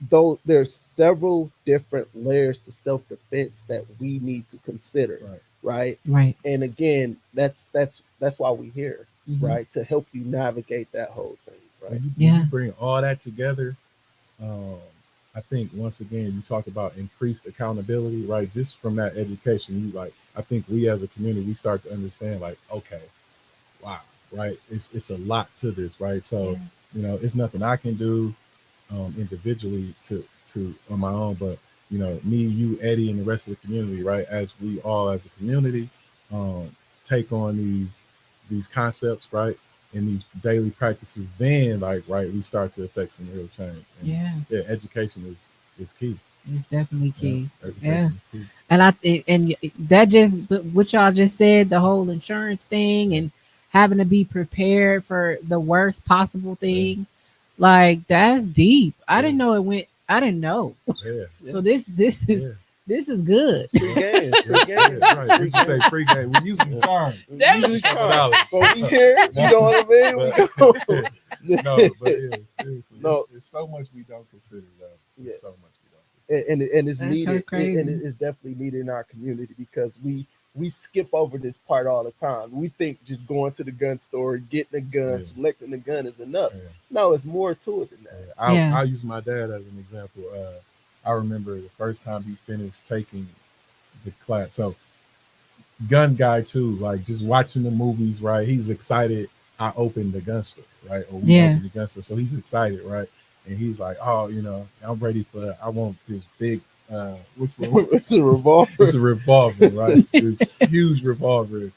though there's several different layers to self-defense that we need to consider, right? And again, that's why we're here, right? To help you navigate that whole thing, right? You bring all that together. I think once again, you talk about increased accountability, right? Just from that education, I think we as a community, we start to understand like, okay, wow, right? It's a lot to this, right? So, it's nothing I can do individually to on my own, but me, you, Eddie, and the rest of the community, right? As we all as a community take on these concepts, right? And these daily practices, then we start to affect some real change. And education is key. It's definitely key. Education is key. And that just what y'all just said, the whole insurance thing and having to be prepared for the worst possible thing. Like that's deep. I didn't know it went. I didn't know. So this is good. Free game. Right. We can say free game. We usually charge. But we here. You know what I mean? No, but seriously, it's so much we don't consider though. So much we don't consider. and it's That's her needed, and crazy. it's definitely needed in our community because we skip over this part all the time. We think just going to the gun store, getting a gun, Yeah. selecting the gun is enough. Yeah. No, it's more to it than that. Yeah. Yeah. I'll use my dad as an example. I remember the first time he finished taking the class. So gun guy too, like just watching the movies, right? He's excited. I opened the gun store, right? Or we Yeah. opened the gun store. So he's excited, right? And he's like, oh, I'm ready for, I want this big, which one? It's a revolver. It's a revolver, right? This huge revolver.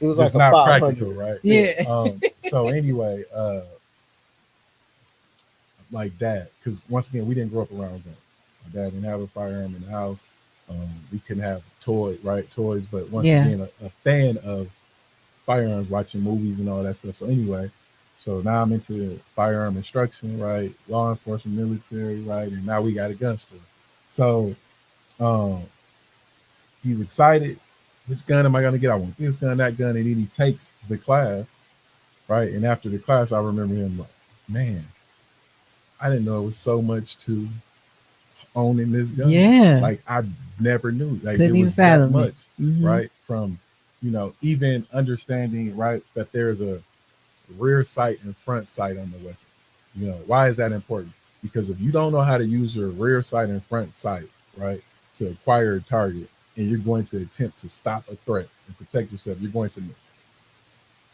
It was Just like a not 500. practical, right? Yeah. So anyway, like that, because once again, we didn't grow up around guns. My dad didn't have a firearm in the house. We couldn't have toys, but once Yeah. again, a fan of firearms, watching movies and all that stuff. So anyway, so now I'm into firearm instruction, right? Law enforcement, military, right? And now we got a gun store. So um, he's excited. Which gun am I gonna get? I want this gun, that gun, and then he takes the class, right? And after the class, I remember him like, man, I didn't know it was so much to owning this gun. Yeah. Like I never knew. Like Couldn't it even was that fathom it. much, Mhm. right? From even understanding, right, that there's a rear sight and front sight on the weapon. Why is that important? Because if you don't know how to use your rear sight and front sight, right, to acquire a target, and you're going to attempt to stop a threat and protect yourself, you're going to miss.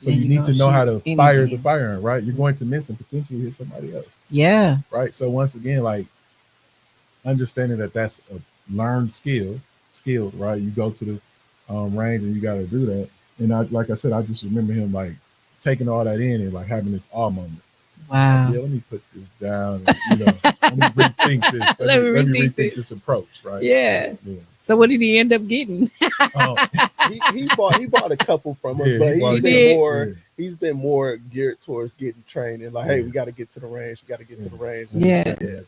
So Then you you need gonna to know how shoot to fire the anything. firearm, right? You're going to miss and potentially hit somebody else, Yeah. right? So once again, like understanding that that's a learned skill, right? You go to the range and you got to do that. And like I said, I just remember him like taking all that in and like having this awe moment. Wow. Like, yeah, let me put this down. And, let me rethink this. Let me rethink rethink this approach, right? Yeah. Yeah. So what did he end up getting? Um, he bought a couple from us, Yeah, but he bought he's a been couple. more Yeah. he's been more geared towards getting trained and like, hey, Yeah. we got to get to the range, we got to get to the range. Yeah. Yeah.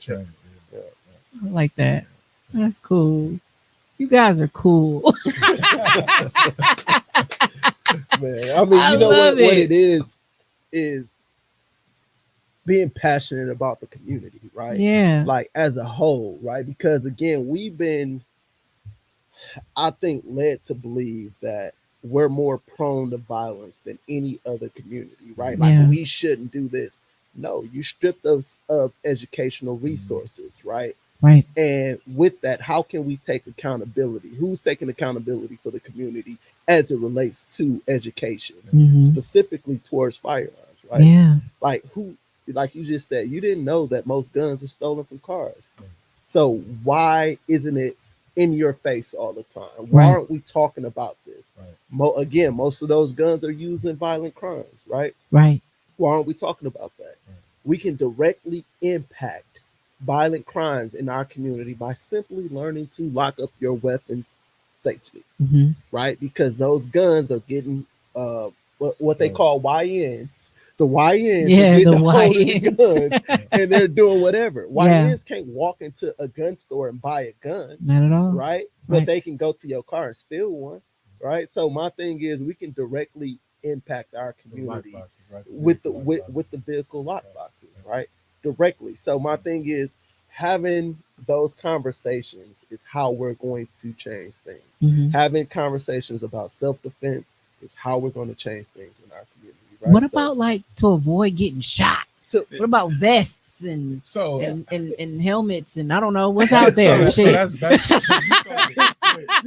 I like that. That's cool. You guys are cool. Man, I mean, I you know love what it. it is being passionate about the community, right? Yeah. Like as a whole, right? Because again, we've been, I think, led to believe that we're more prone to violence than any other community, right? Like Yeah. we shouldn't do this. No, you stripped us of educational resources, right? Right. And with that, how can we take accountability? Who's taking accountability for the community as it relates to education, Mhm. specifically towards firearms, right? Yeah. Like like you just said, you didn't know that most guns are stolen from cars. So why isn't it in your face all the time? Why Right. aren't we talking about this? Right. Again, most of those guns are used in violent crimes, right? Right. Why aren't we talking about that? We can directly impact violent crimes in our community by simply learning to lock up your weapons safely, Hmm. right? Because those guns are getting what they Right. call YNs. The YNs are Yeah. getting The a hold of the YNs. guns and they're doing whatever. Yeah. YNs can't walk into a gun store and buy a gun, Not at all. right? But Right. they can go to your car and steal one, right? So my thing is we can directly impact our The lock community boxes, right? with the Lock boxes. with the vehicle lock boxes, right? Directly. So my thing is having those conversations is how we're going to change things. Mhm. Having conversations about self-defense is how we're going to change things in our community, right? What about like to avoid getting shot? So, What about vests and So and helmets and I don't know what's out there? So Shit. that's Dude,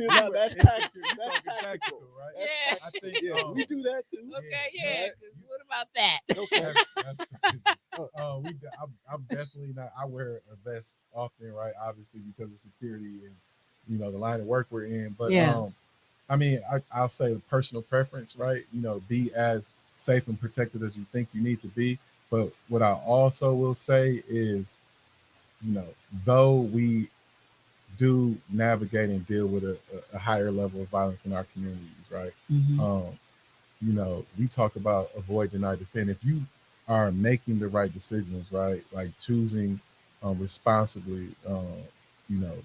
now that's tactical, right? Yeah. I think Yeah, we do that too. Okay, Yeah. yeah. 'Cause what about that? Okay. That's crazy. I'm definitely not. I wear a vest often, right? Obviously because of security and the line of work we're in. But Yeah. I mean, I'll say personal preference, right? Be as safe and protected as you think you need to be. But what I also will say is, though we do navigate and deal with a higher level of violence in our communities, right? Mhm. We talk about avoid, deny, defend. If you are making the right decisions, right, like choosing responsibly, you know,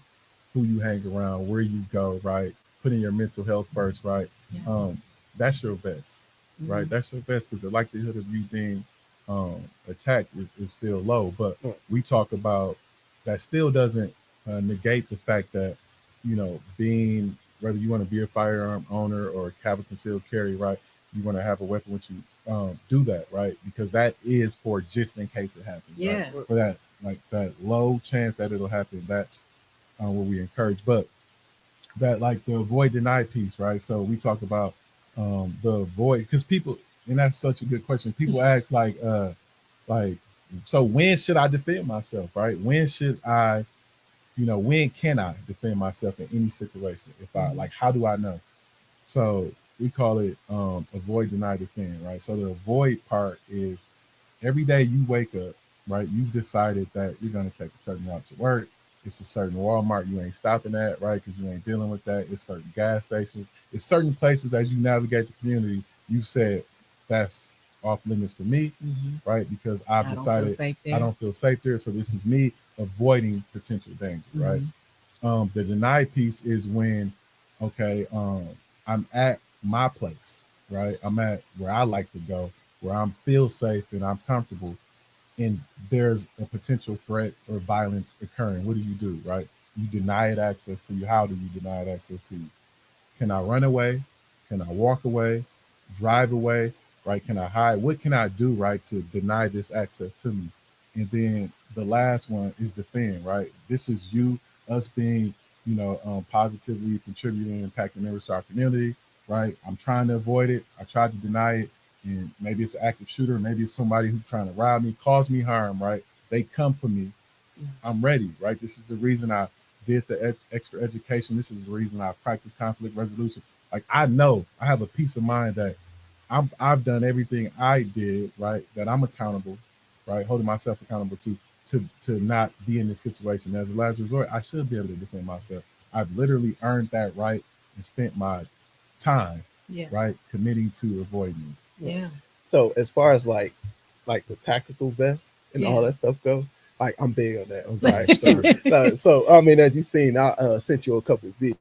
who you hang around, where you go, right, putting your mental health first, right, Yeah. that's your best, right? Mhm. That's your best because the likelihood of you being attacked is still low. But Mm. we talk about that still doesn't negate the fact that, being, whether you want to be a firearm owner or have a concealed carry, right? You want to have a weapon with you, do that, right? Because that is for just in case it happens, right? Yeah. For that, like that low chance that it'll happen, that's what we encourage. But that, like, the avoid deny piece, right? So we talk about the avoid, because people, and that's such a good question. People ask like, so when should I defend myself, right? When should I, when can I defend myself in any situation? If I, like, how do I know? So we call it avoid, deny, defend, right? So the avoid part is every day you wake up, right? You've decided that you're going to take a certain route to work. It's a certain Walmart you ain't stopping at, right? Because you ain't dealing with that. It's certain gas stations. It's certain places as you navigate the community. You said that's off limits for me, right? Because I've decided I don't feel safe there. So this is me avoiding potential danger, right? The deny piece is when, okay, I'm at my place, right? I'm at where I like to go, where I'm feel safe and I'm comfortable, and there's a potential threat or violence occurring. What do? Right? You deny it access to you. How do you deny it access to you? Can I run away? Can I walk away? Drive away? Right? Can I hide? What can I do, right, to deny this access to me? And then the last one is defend, right? This is you, us being, positively contributing, impacting members to our community, right? I'm trying to avoid it. I tried to deny it. And maybe it's an active shooter, maybe it's somebody who's trying to rob me, cause me harm, right? They come for me. I'm ready, right? This is the reason I did the extra education. This is the reason I practice conflict resolution. Like, I know I have a peace of mind that I've done everything I did, right? That I'm accountable, right? Holding myself accountable to not be in this situation. As a last resort, I should be able to defend myself. I've literally earned that right and spent my time, right, committing to avoidance. Yeah. So as far as like the tactical vest and all that stuff go, like I'm big on that. Right. So I mean, as you've seen, I sent you a couple of videos.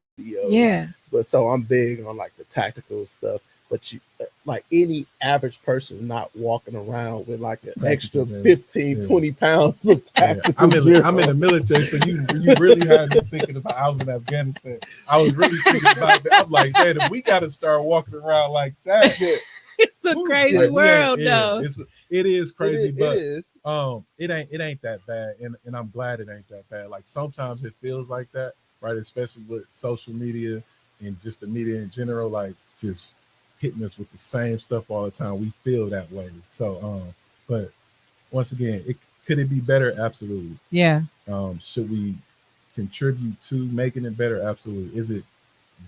Yeah. But so I'm big on like the tactical stuff. But you, like any average person, not walking around with like an extra 15, 20 pounds of tactical. I'm in the military, so you really had me thinking about. I was in Afghanistan. I was really thinking about that. I'm like, man, if we got to start walking around like that, it's a crazy world, though. It is crazy, but it is. It ain't that bad, and I'm glad it ain't that bad. Like, sometimes it feels like that, right? Especially with social media and just the media in general, like just hitting us with the same stuff all the time. We feel that way. So, but once again, could it be better? Absolutely. Yeah. Should we contribute to making it better? Absolutely. Is it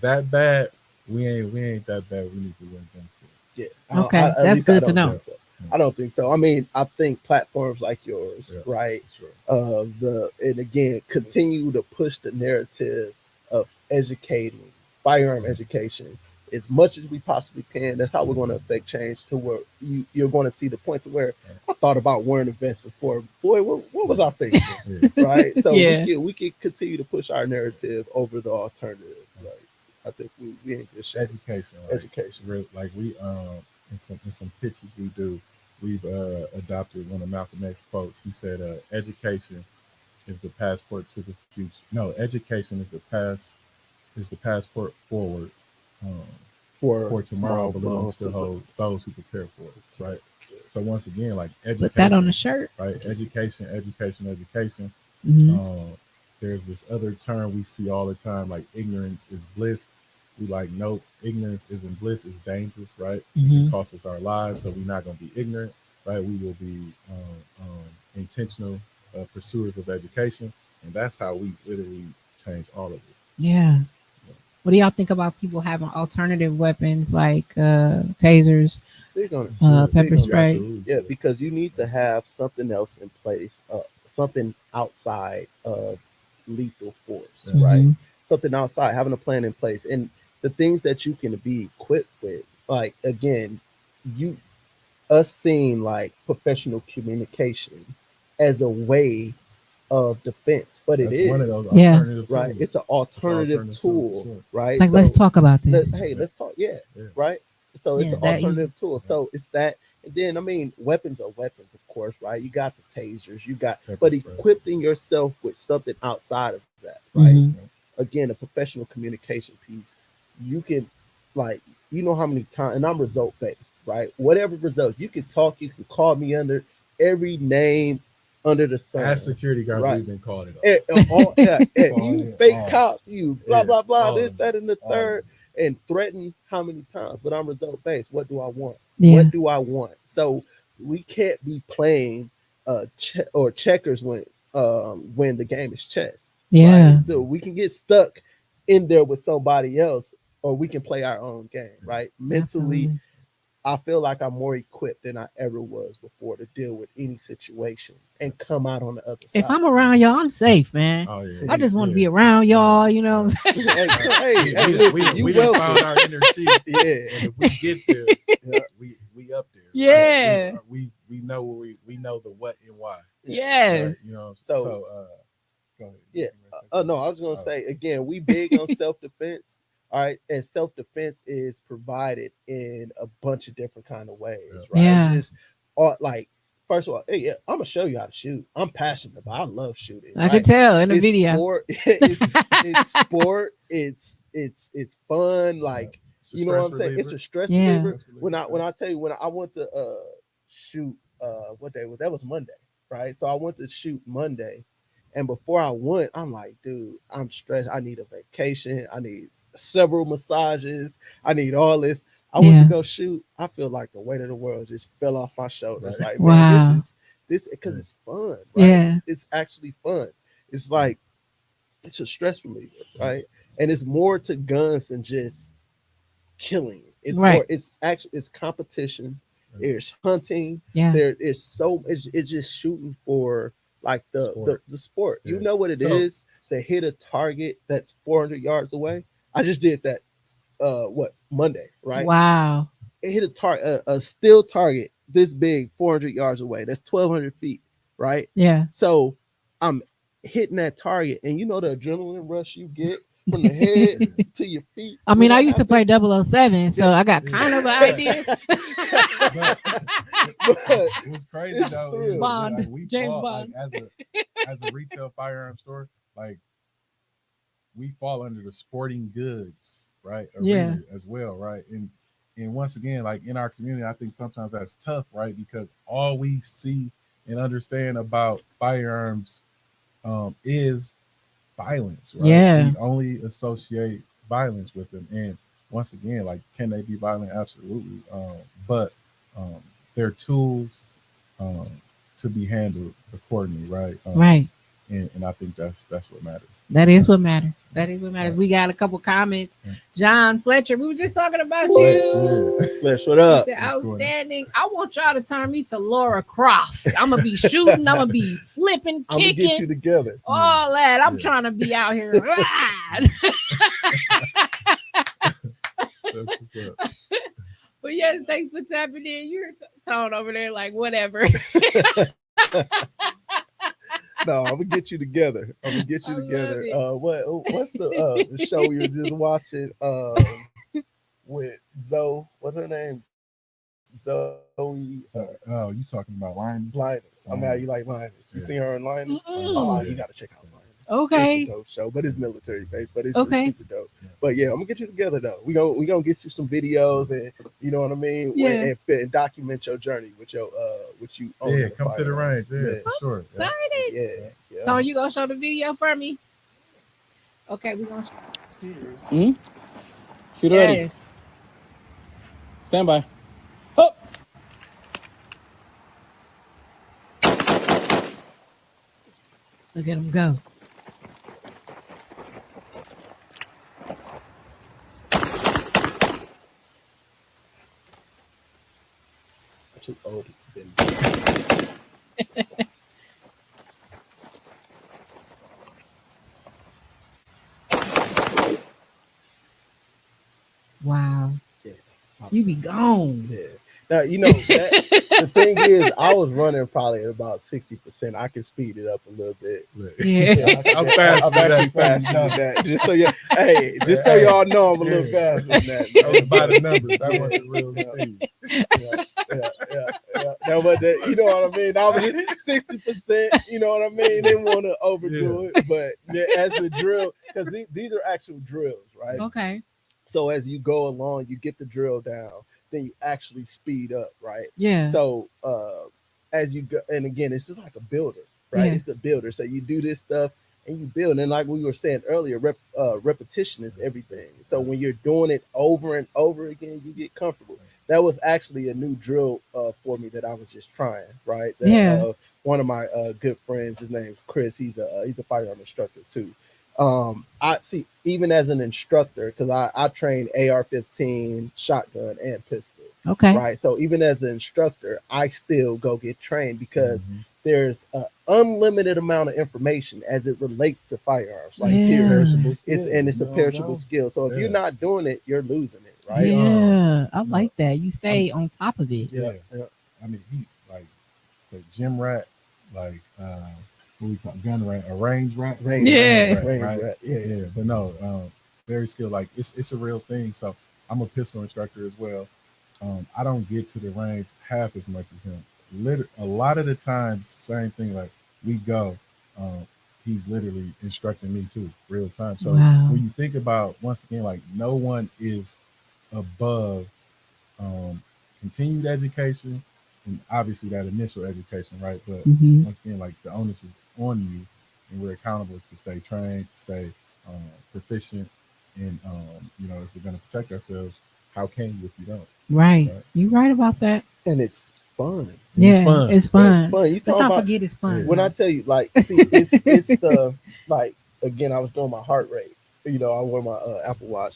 that bad? We ain't that bad. We need to work on it. Yeah. Okay, that's good to know. So. I don't think so. I mean, I think platforms like yours, right? Sure. And again, continue to push the narrative of educating, firearm education, as much as we possibly can. That's how we're going to affect change to where you're going to see the point to where I thought about wearing a vest before. Boy, what was I thinking? Right? So we can continue to push our narrative over the alternative. Right? I think we ain't just education. Right? Education. Like we in some pitches we do, we've adopted one of Malcolm X quotes. He said, "Education is the passport to the future. No, education is the passport forward for tomorrow belongs to those who prepare for it." Right. So once again, like education, put that on the shirt. Right? Education. There's this other term we see all the time, like ignorance is bliss. We like, no, ignorance isn't bliss, it's dangerous, right? It costs us our lives, so we're not going to be ignorant, right? We will be intentional pursuers of education, and that's how we literally change all of this. Yeah. What do y'all think about people having alternative weapons like tasers, pepper spray? Yeah, because you need to have something else in place, something outside of lethal force, right? Something outside, having a plan in place, and the things that you can be equipped with. Like, again, us seeing like professional communication as a way of defense, but That's it is one of those alternative right. tools. It's an alternative tool, sure. Right? Like, let's talk about this. Let's talk, right? So it's an alternative tool. So it's that And then, I mean, weapons are weapons, of course, right? You got the tasers, you got, Pepper but spray. equipping yourself with something outside of that, right? Mhm. Again, a professional communication piece. You can, like, you know how many times, and I'm result based, right? Whatever results, you can talk, you can call me under every name under the sun, As security guards, right? we've been called it all. You it fake all. cops, you blah Yeah, blah blah, all this, of that, it. and the All of third, it. and threaten how many times? But I'm result based. What do I want? Yeah. What do I want? So we can't be playing or checkers when the game is chess. Yeah. Right? So we can get stuck in there with somebody else, or we can play our own game. Right? Mentally, Absolutely. I feel like I'm more equipped than I ever was before to deal with any situation and come out on the other If side. I'm around y'all, I'm safe, man. Oh yeah. I just want to Yeah. be around y'all, you know what I'm saying? Hey, We listen, you done welcome. found our inner chief. Yeah. And if we get there, Yeah. we up there. Yeah. Right? We know where we know the what and why. Yes. Right? You know. So, Go ahead. yeah. You were gonna say No, I was gonna something? say again, we big on self defense. All right, and self defense is provided in a bunch of different kind of ways, right? Yeah. Just like first of all, hey, yeah, I'm gonna show you how to shoot. I'm passionate about. I love shooting. I can tell in the It's video. sport. It's sport. It's fun. Like It's a you know what I'm stress saying. It's reliever. a stress Yeah. reliever. When I tell you when I went to shoot what day was that was Monday, right? So I went to shoot Monday, and before I went, I'm like, dude, I'm stressed. I need a vacation. I need several massages. I need all this. I went Yeah. to go shoot. I feel like the weight of the world just fell off my shoulders. Right. Like, man, Wow. this because it's fun, right? Yeah. It's actually fun. It's like it's a stress reliever, right? And it's more to guns than just killing. It's Right. more. It's actually it's competition. There's hunting. Yeah. There is so. It's just shooting for like the Sport. the sport. You Yeah. know what it So- is to hit a target that's 400 yards away. I just did that. Monday, right? Wow. It hit a target, a still target this big, 400 yards away. That's 1,200 feet, right? Yeah. So I'm hitting that target, and you know the adrenaline rush you get from the head to your feet. I mean, I used to after- play 007, so Yeah. I got kind of an idea. But What's crazy it's though thrill. is Bond. like we James fall, Bond. like, as a retail firearm store, like we fall under the sporting goods, right? Arena as well, right? And once again, like in our community, I think sometimes that's tough, right? Because all we see and understand about firearms is violence, right? Yeah. We only associate violence with them. And once again, like, can they be violent? Absolutely. But they're tools to be handled accordingly, right? Right. And I think that's what matters. That is what matters. That is what matters. We got a couple comments. John Fletcher, we were just talking about you. Flesh, what He up? said, What's going on? outstanding. I want y'all to turn me to Laura Croft. I'm gonna be shooting. I'm gonna be flipping, I'm gonna get you kicking, together. all that. I'm Yeah. trying to be out here. That's what's up. But yes, thanks for tapping in. You're tone over there like whatever. No, I'm gonna get you together. I'm gonna get you I love together. it. What's the show we were just watching? With Zoe, what's her name? Zoe Oh, you talking about Linus? Linus. I mean, how you like Linus? You Yeah. seen her in Linus? Mm-mm. Oh, Yeah. you gotta check out Linus. Okay. It's a dope show, but it's military based, but it's Okay. super dope. Yeah. But yeah, I'm gonna get you together though. We gonna get you some videos and you know what I mean, Yeah. and document your journey with your with you. owning Yeah, the come to the firearm. range. Yeah, for sure. Yeah. Excited. Yeah. So you gonna show the video for me? Okay, we're gonna Shoot already. yes. Stand by. Up. Look at him go. I'm too old to been. Wow. Yeah. You be gone. Yeah. Now you know the thing is, I was running probably at about 60%. I can speed it up a little bit. Yeah. I'm fast I'm with actually that, faster son. than that. Just so you, hey, just so y'all know, I'm a little faster than that. I was by the numbers. I Yeah. want the real speed. Yeah. yeah. That was the, you know what I mean? That was 60%. You know what I mean? Didn't want to overdo it, but yeah, as the drill, because these are actual drills, right? Okay. So as you go along, you get the drill down, then you actually speed up, right? Yeah. So as you go, and again, it's just like a builder, right? Yeah. It's a builder. So you do this stuff and you build, and like we were saying earlier, repetition is everything. So when you're doing it over and over again, you get comfortable. That was actually a new drill for me that I was just trying, right? That Yeah. one of my good friends, his name's Chris. He's a firearm instructor too. I see, even as an instructor, because I train AR-15, shotgun, and pistol, Okay. right? So even as an instructor, I still go get trained because Mhm. there's an unlimited amount of information as it relates to firearms. Like Yeah. Perishable it's skill, and it's a you know, perishable bro. skill. So if Yeah. you're not doing it, you're losing it, right? Yeah. I No. like that. You stay on top of it. Yeah. Yeah. I mean, he like the gym rat, like what we call gun rat, a range rat, Range Yeah. rat, range right? rat, yeah. Yeah, but no, very skilled. Like it's a real thing. So I'm a pistol instructor as well. I don't get to the range half as much as him. A lot of the times, same thing. Like we go, um, he's literally instructing me too, real time. So Wow. when you think about, once again, like no one is above um, continued education and obviously that initial education, right? But Hmm. once again, like the onus is on you, and we're accountable to stay trained, to stay proficient, and you know, if we're going to protect ourselves, how can you if you don't? Right. Right? You right about that. And it's fun. And it's Yeah. fun. It's It's fun. fun. You Let's talking not about forget it's fun. when I though. tell you, like, see, it's the like again, I was doing my heart rate. You know, I wear my Apple Watch.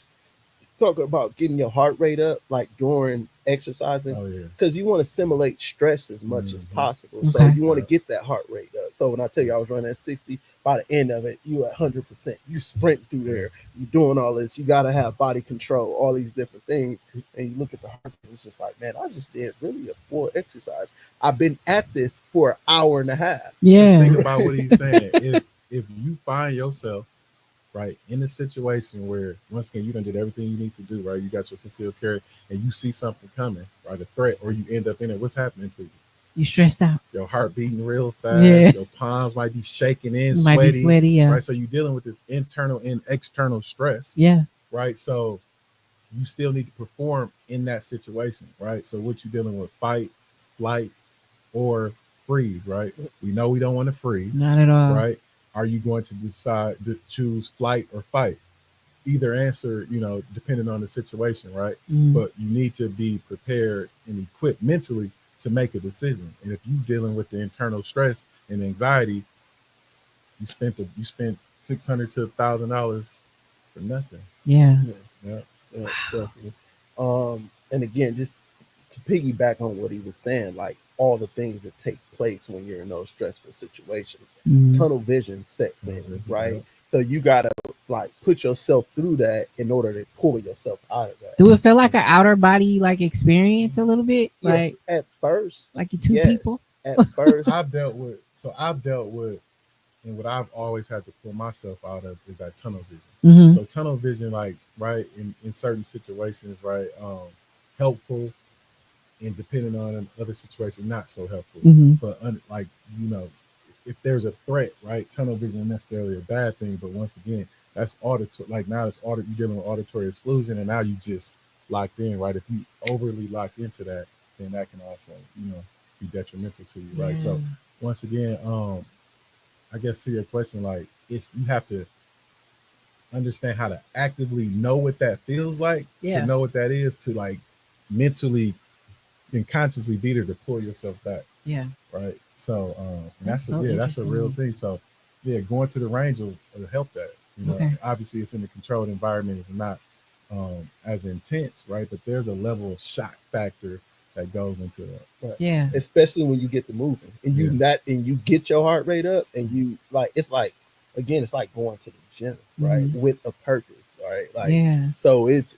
Talking about getting your heart rate up, like during exercising, Oh yeah. because you want to simulate stress as much as Mhm. possible. So Okay. you want to Yeah. get that heart rate up. So when I tell you I was running at 60, by the end of it, you at 100%. You sprint through there. You doing all this. You got to have body control, all these different things. And you look at the heart rate, it's just like, man, I just did really a full exercise. I've been at this for an hour and a half. Just Yeah. think about what he's saying. If you find yourself right in a situation where once again you done did everything you need to do, right? You got your concealed carry and you see something coming, right? A threat, or you end up in it. What's happening to you? You stressed out. Your heart beating real Yeah. fast, your palms might be shaking in, You might be sweaty, sweaty. Yeah. right? So you're dealing with this internal and external stress, Yeah. right? So you still need to perform in that situation, right? So what you dealing with, fight, flight, or freeze, right? We know we don't want to freeze, Not at all. right? Are you going to decide to choose flight or fight? Either answer, you know, depending on the situation, right? Mm. But you need to be prepared and equipped mentally to make a decision. And if you're dealing with the internal stress and anxiety, you spent $600 to $1,000 for nothing. Yeah. Yeah, Yeah. yeah, definitely. And again, just to piggyback on what he was saying, like all the things that take place when you're in those stressful situations, Mm. tunnel vision sets in, right? Yeah. So you gotta like put yourself through that in order to pull yourself out of that. Do it feel like an outer body like experience a little bit? Yes, Like at first, you two yes, people? at first, I've dealt with, and what I've always had to pull myself out of is that tunnel vision. Mm-hmm. So tunnel vision, like right in certain situations, right, helpful, and depending on other situations, not so helpful. Mm-hmm. But like you know, if there's a threat, right, tunnel vision isn't necessarily a bad thing. But once again, that's auditory. Like now, it's you're dealing with auditory exclusion, and now you just locked in, right? If you overly lock into that, then that can also, you know, be detrimental to you, right? So once again, I guess to your question, like it's you have to understand how to actively know what that feels like, Yeah. to know what that is, to like mentally and consciously be there to pull yourself back, Yeah. right? So That's so that's a real interesting. thing. So yeah, going to the range will help that. You know, Okay. obviously it's in a controlled environment, it's not as intense, right? But there's a level of shock factor that goes into that. right? Yeah. Especially when you get to moving and you Yeah. not and you get your heart rate up and you like it's like again it's like going to the gym, right? Mhm. With a purpose, right? Like Yeah. so it's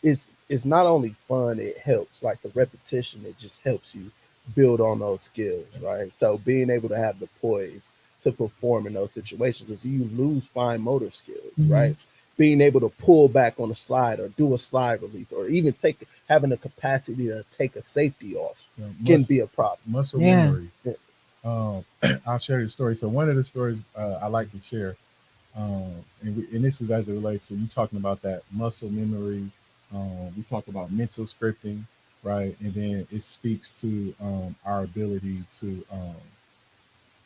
not only fun, it helps like the repetition, it just helps you build on those skills, right? So being able to have the poise to perform in those situations because you lose fine motor skills, Mhm. right? Being able to pull back on a slide or do a slide release or even having the capacity to take a safety off, can be a problem. Muscle Yeah. memory. Um, I'll share the story. So one of the stories I like to share, and this is as it relates to you talking about that muscle memory. We talk about mental scripting, right? And then it speaks to our ability to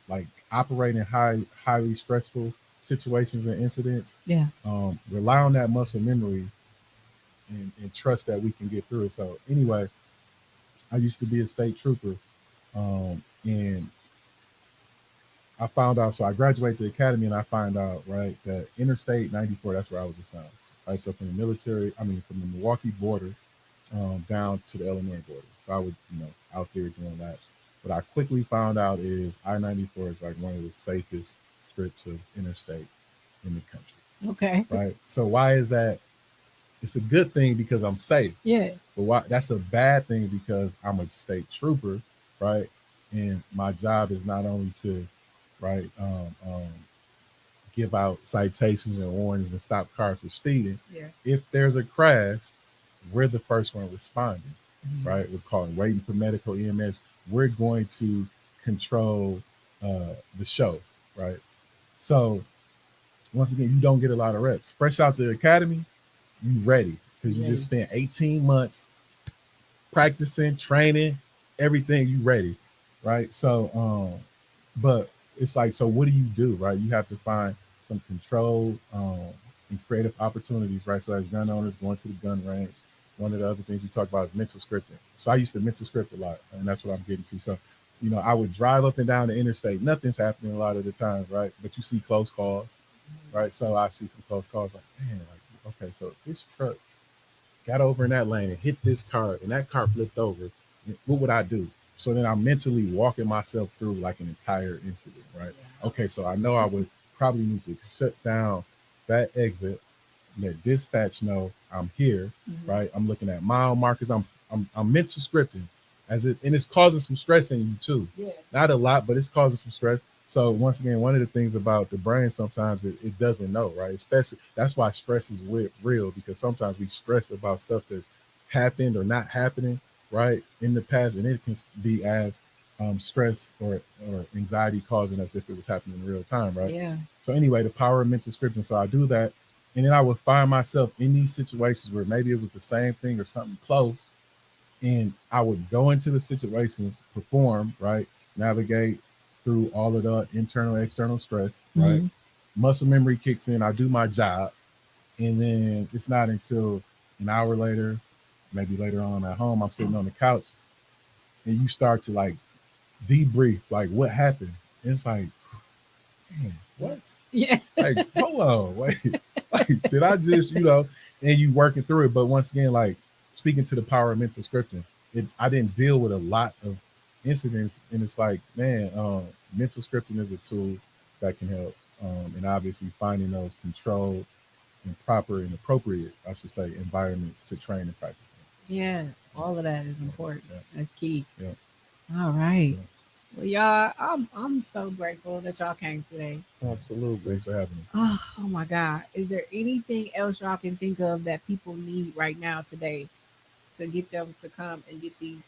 like operate in highly stressful situations and incidents. Yeah. Rely on that muscle memory and trust that we can get through it. So anyway, I used to be a state trooper, and I found out. So I graduated the academy, and I find out right that Interstate 94. That's where I was assigned. Right, so from the military, I mean from the Milwaukee border down to the Illinois border. So I was, out there doing laps. What I quickly found out is I-94 is like one of the safest strips of interstate in the country. Okay. Right. So why is that? It's a good thing because I'm safe. Yeah. But why? That's a bad thing because I'm a state trooper, right? And my job is not only to, right, give out citations and warnings and stop cars for speeding. Yeah. If there's a crash, we're the first one responding, Right. right? We're calling, waiting for medical EMS. We're going to control the show, right? So once again, you don't get a lot of reps. Fresh out the academy, you ready because you just spent 18 months practicing, training, everything. You ready, right? So, but it's like, so what do? Right? You have to find some control and creative opportunities, right? So as gun owners going to the gun range, one of the other things we talk about is mental scripting. So I used to mental script a lot, and that's what I'm getting to. So, I would drive up and down the interstate. Nothing's happening a lot of the times, right? But you see close calls, right? So I see some close calls, like, man, like, okay, so this truck got over in that lane and hit this car, and that car flipped over. What would I do? So then I'm mentally walking myself through like an entire incident, right? Okay, so I know I would probably need to shut down that exit, let dispatch know I'm here, right? I'm looking at mile markers. I'm mental scripting and it's causing some stress in you too. Yeah. Not a lot, but it's causing some stress. So once again, one of the things about the brain, sometimes it doesn't know, right? Especially that's why stress is real, because sometimes we stress about stuff that's happened or not happening, right, in the past, and it can be as stress or anxiety causing as if it was happening in real time, right? Yeah. So anyway, the power of mental scripting. So I do that, and then I would find myself in these situations where maybe it was the same thing or something close, and I would go into the situations, perform, right, navigate through all of the internal, external stress, right? Muscle memory kicks in. I do my job, and then it's not until an hour later, maybe later on at home, I'm sitting on the couch, and you start to like debrief, like what happened. And it's like, man, what? Yeah. Like, hold on, wait, like, did I just, and you working through it. But once again, like speaking to the power of mental scripting, I didn't deal with a lot of incidents, and it's like, man, mental scripting is a tool that can help, and obviously finding those controlled and proper and appropriate, I should say, environments to train and practice in. Yeah. All of that is important. Yeah. That's key. Yeah. All right. Yeah. Well, y'all, I'm so grateful that y'all came today. Absolutely. Thanks for having me. Oh my God. Is there anything else y'all can think of that people need right now today to get them to come and get this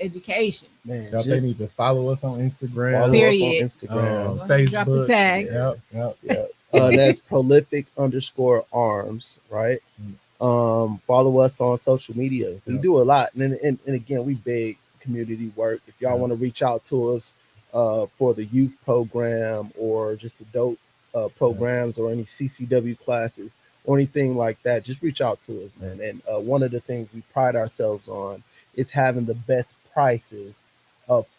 education? Man, They need to follow us on Instagram. follow Period. us on Instagram. Facebook. Drop the tag. Yep. That's prolific_arms, right? Follow us on social media. We do a lot, and again, we big community work. If y'all want to reach out to us for the youth program or just adult programs or any CCW classes or anything like that, just reach out to us, man. And one of the things we pride ourselves on is having the best prices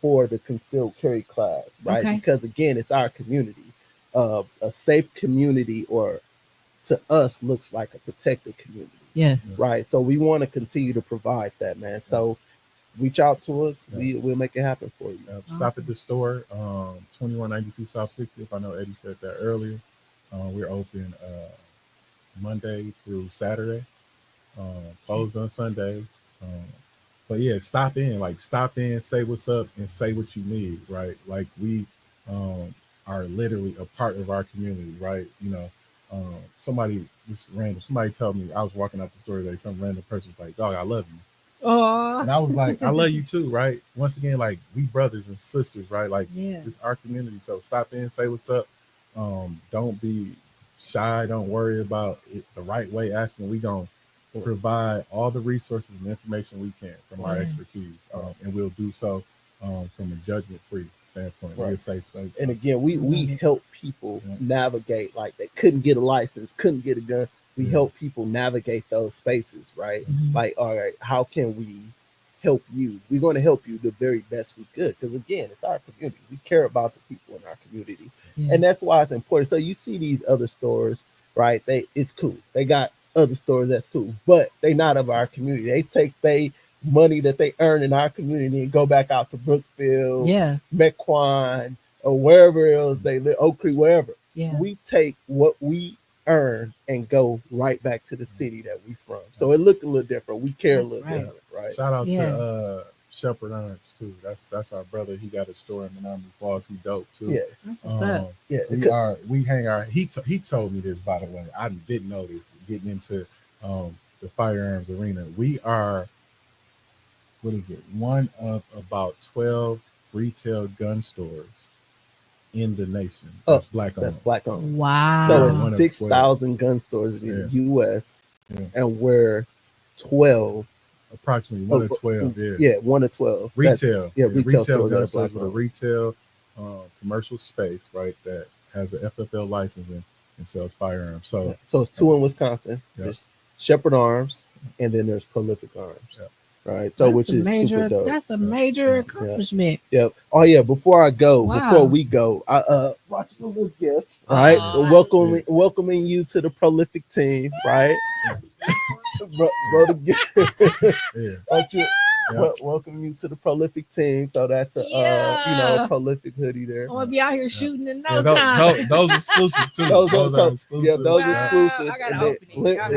for the concealed carry class, right? Okay. Because again, it's our community. A safe community, or to us, looks like a protected community. Yes. Right. So we want to continue to provide that, man. So reach out to us. We'll make it happen for you. Stop at the store, 2192 South 60th. I know Eddie said that earlier. We're open Monday through Saturday, closed on Sundays. But yeah, stop in, say what's up, and say what you need, right? Like we are literally a part of our community, right? Somebody told me, I was walking out the store today, some random person was like, dog, I love you. Oh, And I was like, I love you too, right? Once again, like we brothers and sisters, right? Like yeah. it's our community. So stop in, say what's up. Don't be shy. Don't worry about it the right way asking. We gonna provide all the resources and information we can from our Yes. expertise, and we'll do so from a judgment-free standpoint. We're a Right. safe space. And So, again, we help people Yeah. navigate, like they couldn't get a license, couldn't get a gun. We Yeah. help people navigate those spaces, right? Mhm. Like, all right, how can we help you? We're going to help you the very best we could, because again, it's our community. We care about the people in our community, Yeah. and that's why it's important. So you see these other stores, right? It's cool. They got other stores that's cool, but they not of our community. They take they money that they earn in our community and go back out to Brookfield, Yeah. Mequon, or wherever else they live, Oak Creek, wherever. Yeah. We take what we earn and go right back to the city that we from. So it looked a little different. We care a That's little right. different, right? shout out Yeah. to Shepherd Arms too. That's our brother. He got a store in Menominee Falls. He dope too. Yeah, That's what's up. yeah. We hang our he told me this, by the way. I didn't know this. Getting into the firearms arena, we are, what is it, one of about 12 retail gun stores in the nation that's black owned. That's black owned. Wow. So One it's of 6,000 gun stores in the U.S. Yeah. and we're 12. Approximately one of 12. Yeah, one of 12. Retail. Retail stores gun that are stores black with a owned. retail commercial space, right, that has an FFL license and sells firearms. So it's two in Wisconsin. Yeah. There's Shepherd Arms, and then there's Prolific Arms. Yeah. Right. So That's which a is major, super dope. that's a major accomplishment. Yep. Oh yeah. Before Wow. we go, I brought you a little gift. Right. Welcoming you to the Prolific team. Right. Bro, the gift. Yeah. Welcome you to the Prolific team. So that's a Yeah. Prolific hoodie there. I'm gonna be out here shooting in no Yeah, time. those exclusive too. Those are exclusive. Yeah, those Wow. exclusive. I gotta And they- open it. Y'all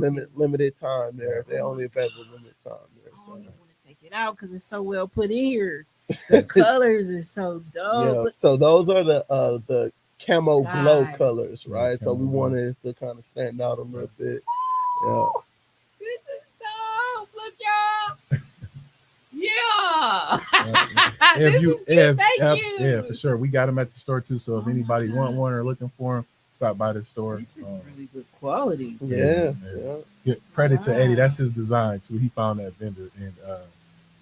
gotta see. limited time there. They only available limited time there. I So. don't even want to take it out because it's so well put in here. The colors is so dope. Yeah. So those are the camo glow God. colors, right? Yeah, So we camo glow. wanted it to kind of stand out a little bit. Yeah. This is dope. Look, y'all. Yeah. If you, Thank you. yeah, for sure. We got them at the store too. So if Oh my anybody God. want one or looking for them, stop by the store. This is really good quality. Yeah. Get credit to Wow. Eddie. That's his design too. He found that vendor, and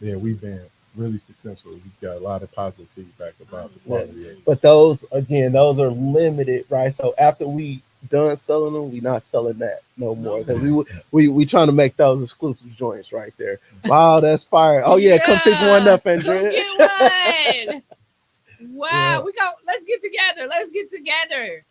yeah, we've been really successful. We've got a lot of positive feedback about the quality. But those are limited, right? So after we done selling them, we not selling that no more because we trying to make those exclusive joints right there. Wow, that's fire! Oh yeah, come pick one up, Andrea. Come get one. Wow, Yeah. we go. Let's get together. Let's get together.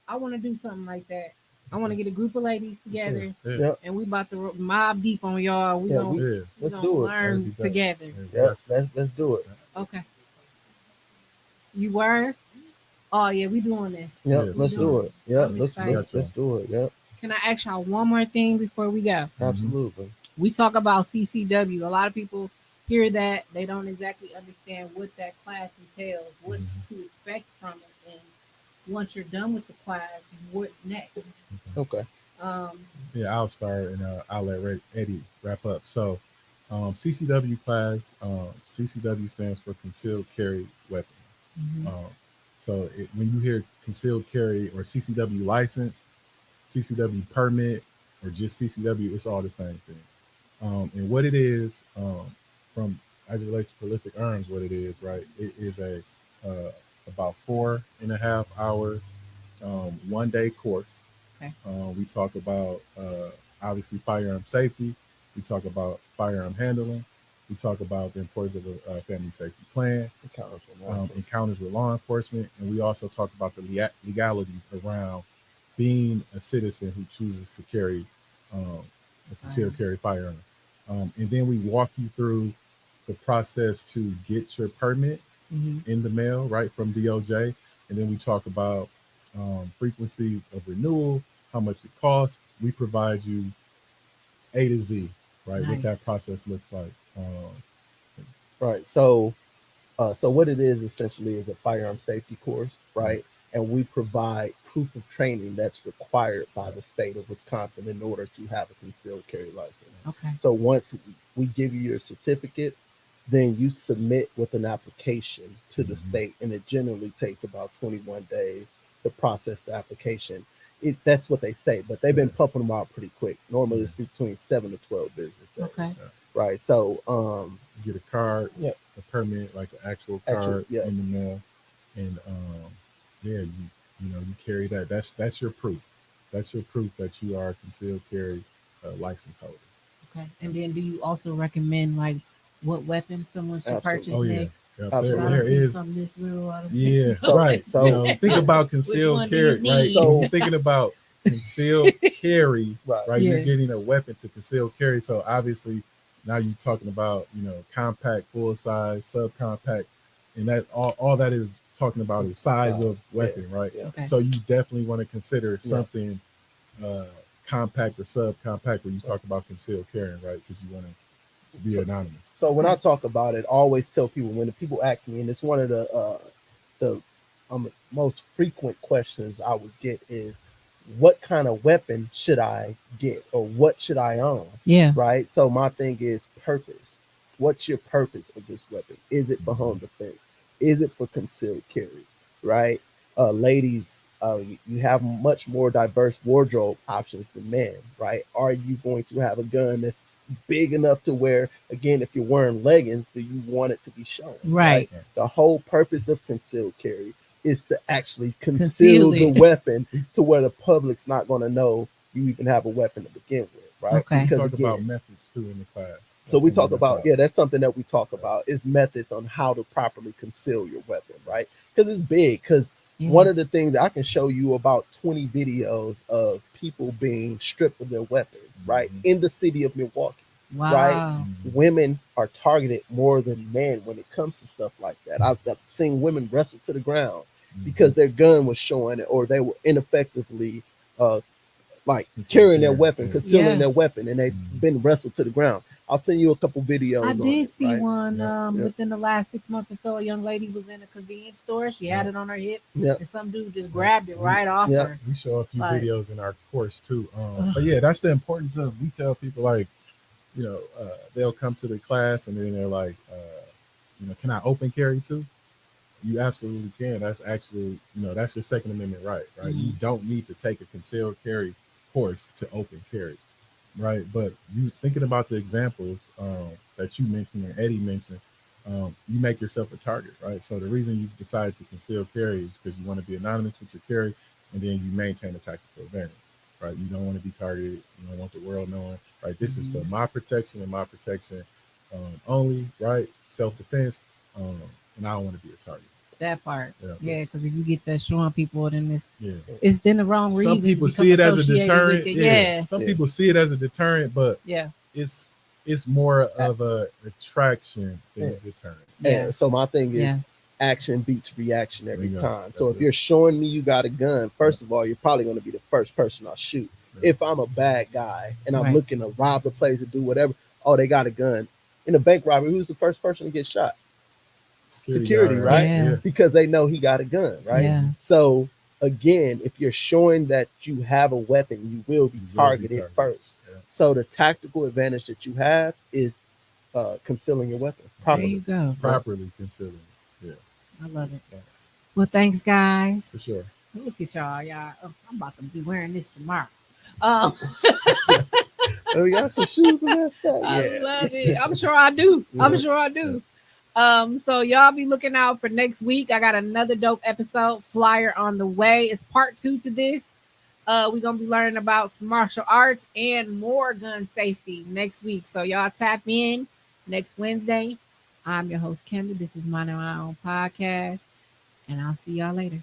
I want to do something like that. I want to get a group of ladies together, Yeah. and we about to mob deep on y'all. We Yeah, gonna, Yeah. we Let's gonna do it. learn That'd be together. Yeah, let's do it. Okay. You were? Oh yeah, we doing this. Yeah, Yeah, let's for do sure. it. Yeah, I'm let's excited. do it. Yeah, Can I ask y'all one more thing before we go? absolutely. We talk about CCW. A lot of people hear that, they don't exactly understand what that class entails, what to expect from it, and once you're done with the class, what next? Okay. Yeah, I'll start and I'll let Eddie wrap up. So, CCW class, CCW stands for Concealed Carry Weapon. So when you hear concealed carry or CCW license, CCW permit, or just CCW, it's all the same thing. And what it is, from as it relates to Prolific Arms, what it is, right? It is a about 4.5 hour, 1 day course. Okay. We talk about obviously firearm safety. We talk about firearm handling. We talk about the importance of a family safety plan, encounters with law enforcement, and we also talk about the legalities around being a citizen who chooses to carry a concealed carry firearm. And then we walk you through the process to get your permit in the mail, right, from DOJ. And then we talk about frequency of renewal, how much it costs. We provide you A to Z, right, what that process looks like. Right. So what it is essentially is a firearm safety course, right? And we provide proof of training that's required by the state of Wisconsin in order to have a concealed carry license. Okay. So once we give you your certificate, then you submit with an application to the state, and it generally takes about 21 days to process the application. That's what they say, but they've been pumping them out pretty quick. Normally, it's between 7 to 12 business days. Okay. Right. So, You get a card, yeah, a permit, like an actual card yeah. in the mail, and yeah, you know you carry that. That's your proof. That's your proof that you are a concealed carry license holder. Okay. And then do you also recommend like what weapon someone should Absolutely. purchase Oh yeah, next? yeah. Absolutely. There is. Something this real out of Yeah, So- right. so- you know, think about Which concealed one do you carry, right? need? So thinking about concealed carry, Right. right? Yeah. You're getting a weapon to concealed carry. So obviously, now you're talking about compact, full size, subcompact, and that all that is talking about is size of weapon, right? Yeah. Okay. So you definitely want to consider something compact or subcompact when you talk about concealed carrying, right? Because you want to be anonymous. So when I talk about it, I always tell people when the people ask me, and it's one of the most frequent questions I would get is, what kind of weapon should I get, or what should I own? Yeah. Right. So my thing is purpose. What's your purpose of this weapon? Is it for home defense? Is it for concealed carry? Right. Ladies, you have much more diverse wardrobe options than men. Right. Are you going to have a gun that's big enough to where, again, if you're wearing leggings, do you want it to be shown? Right. The whole purpose of concealed carry is to actually Conceal conceal the it. weapon to where the public's not going to know you even have a weapon to begin with, right? Okay. We Because talk about again, methods too in the class. so we That's talk another about, class. that's something that we talk about is methods on how to properly conceal your weapon, right? Because it's big. Because Yeah. one of the things I can show you about 20 videos of people being stripped of their weapons, right, in the city of Milwaukee. Wow. Right. Women are targeted more than men when it comes to stuff like that. I've seen women wrestle to the ground because their gun was showing it, or they were ineffectively like carrying their weapon, concealing Yeah. their weapon, and they've been wrestled to the ground. I'll send you a couple videos. I on did it, see right? one Yeah. within the last 6 months or so. A young lady was in a convenience store. She had it on her hip, Yeah. and some dude just grabbed it right off Yeah. her. We show a few Like- videos in our course too. But yeah, that's the importance of, we tell people like, they'll come to the class and then they're like, can I open carry too? You absolutely can. That's actually, that's your Second Amendment right? You don't need to take a concealed carry course to open carry, right? But you thinking about the examples that you mentioned and Eddie mentioned, you make yourself a target, right? So the reason you decided to conceal carry is because you want to be anonymous with your carry, and then you maintain a tactical advantage, right? You don't want to be targeted. You don't want the world knowing, right? This is for my protection and my protection only, right? Self-defense, and I don't want to be a target. That part. Yeah. Yeah, because if you get that showing people, then Yeah. it's then the wrong reason. Some people see it as a deterrent. Yeah. Some people see it as a deterrent, but Yeah. it's more of a attraction than a deterrent. Yeah. And so my thing is, Yeah. action beats reaction every There you go. time. So That's if it. you're showing me you got a gun, first of all, you're probably going to be the first person I shoot. Yeah. If I'm a bad guy and I'm Right. looking to rob the place or do whatever, oh, they got a gun. In a bank robbery, who's the first person to get shot? Security, guard, right? Yeah. Because they know he got a gun, right? Yeah. So again, if you're showing that you have a weapon, you will be You will be targeted targeted. first. Yeah. So the tactical advantage that you have is concealing your weapon There properly. you go. Properly considered. Yeah, I love it. Yeah. Well, thanks, guys. for sure. Look at y'all. Oh, I'm about to be wearing this tomorrow. Um, Oh, we got some shoes and that stuff. I Yeah. love it. I'm sure I do. I'm Yeah. sure I do. So y'all be looking out for next week. I got another dope episode flyer on the way. It's part 2 to this. We're gonna be learning about some martial arts and more gun safety next week. So y'all tap in next Wednesday. I'm your host, Kenda. This is my own podcast, and I'll see y'all later.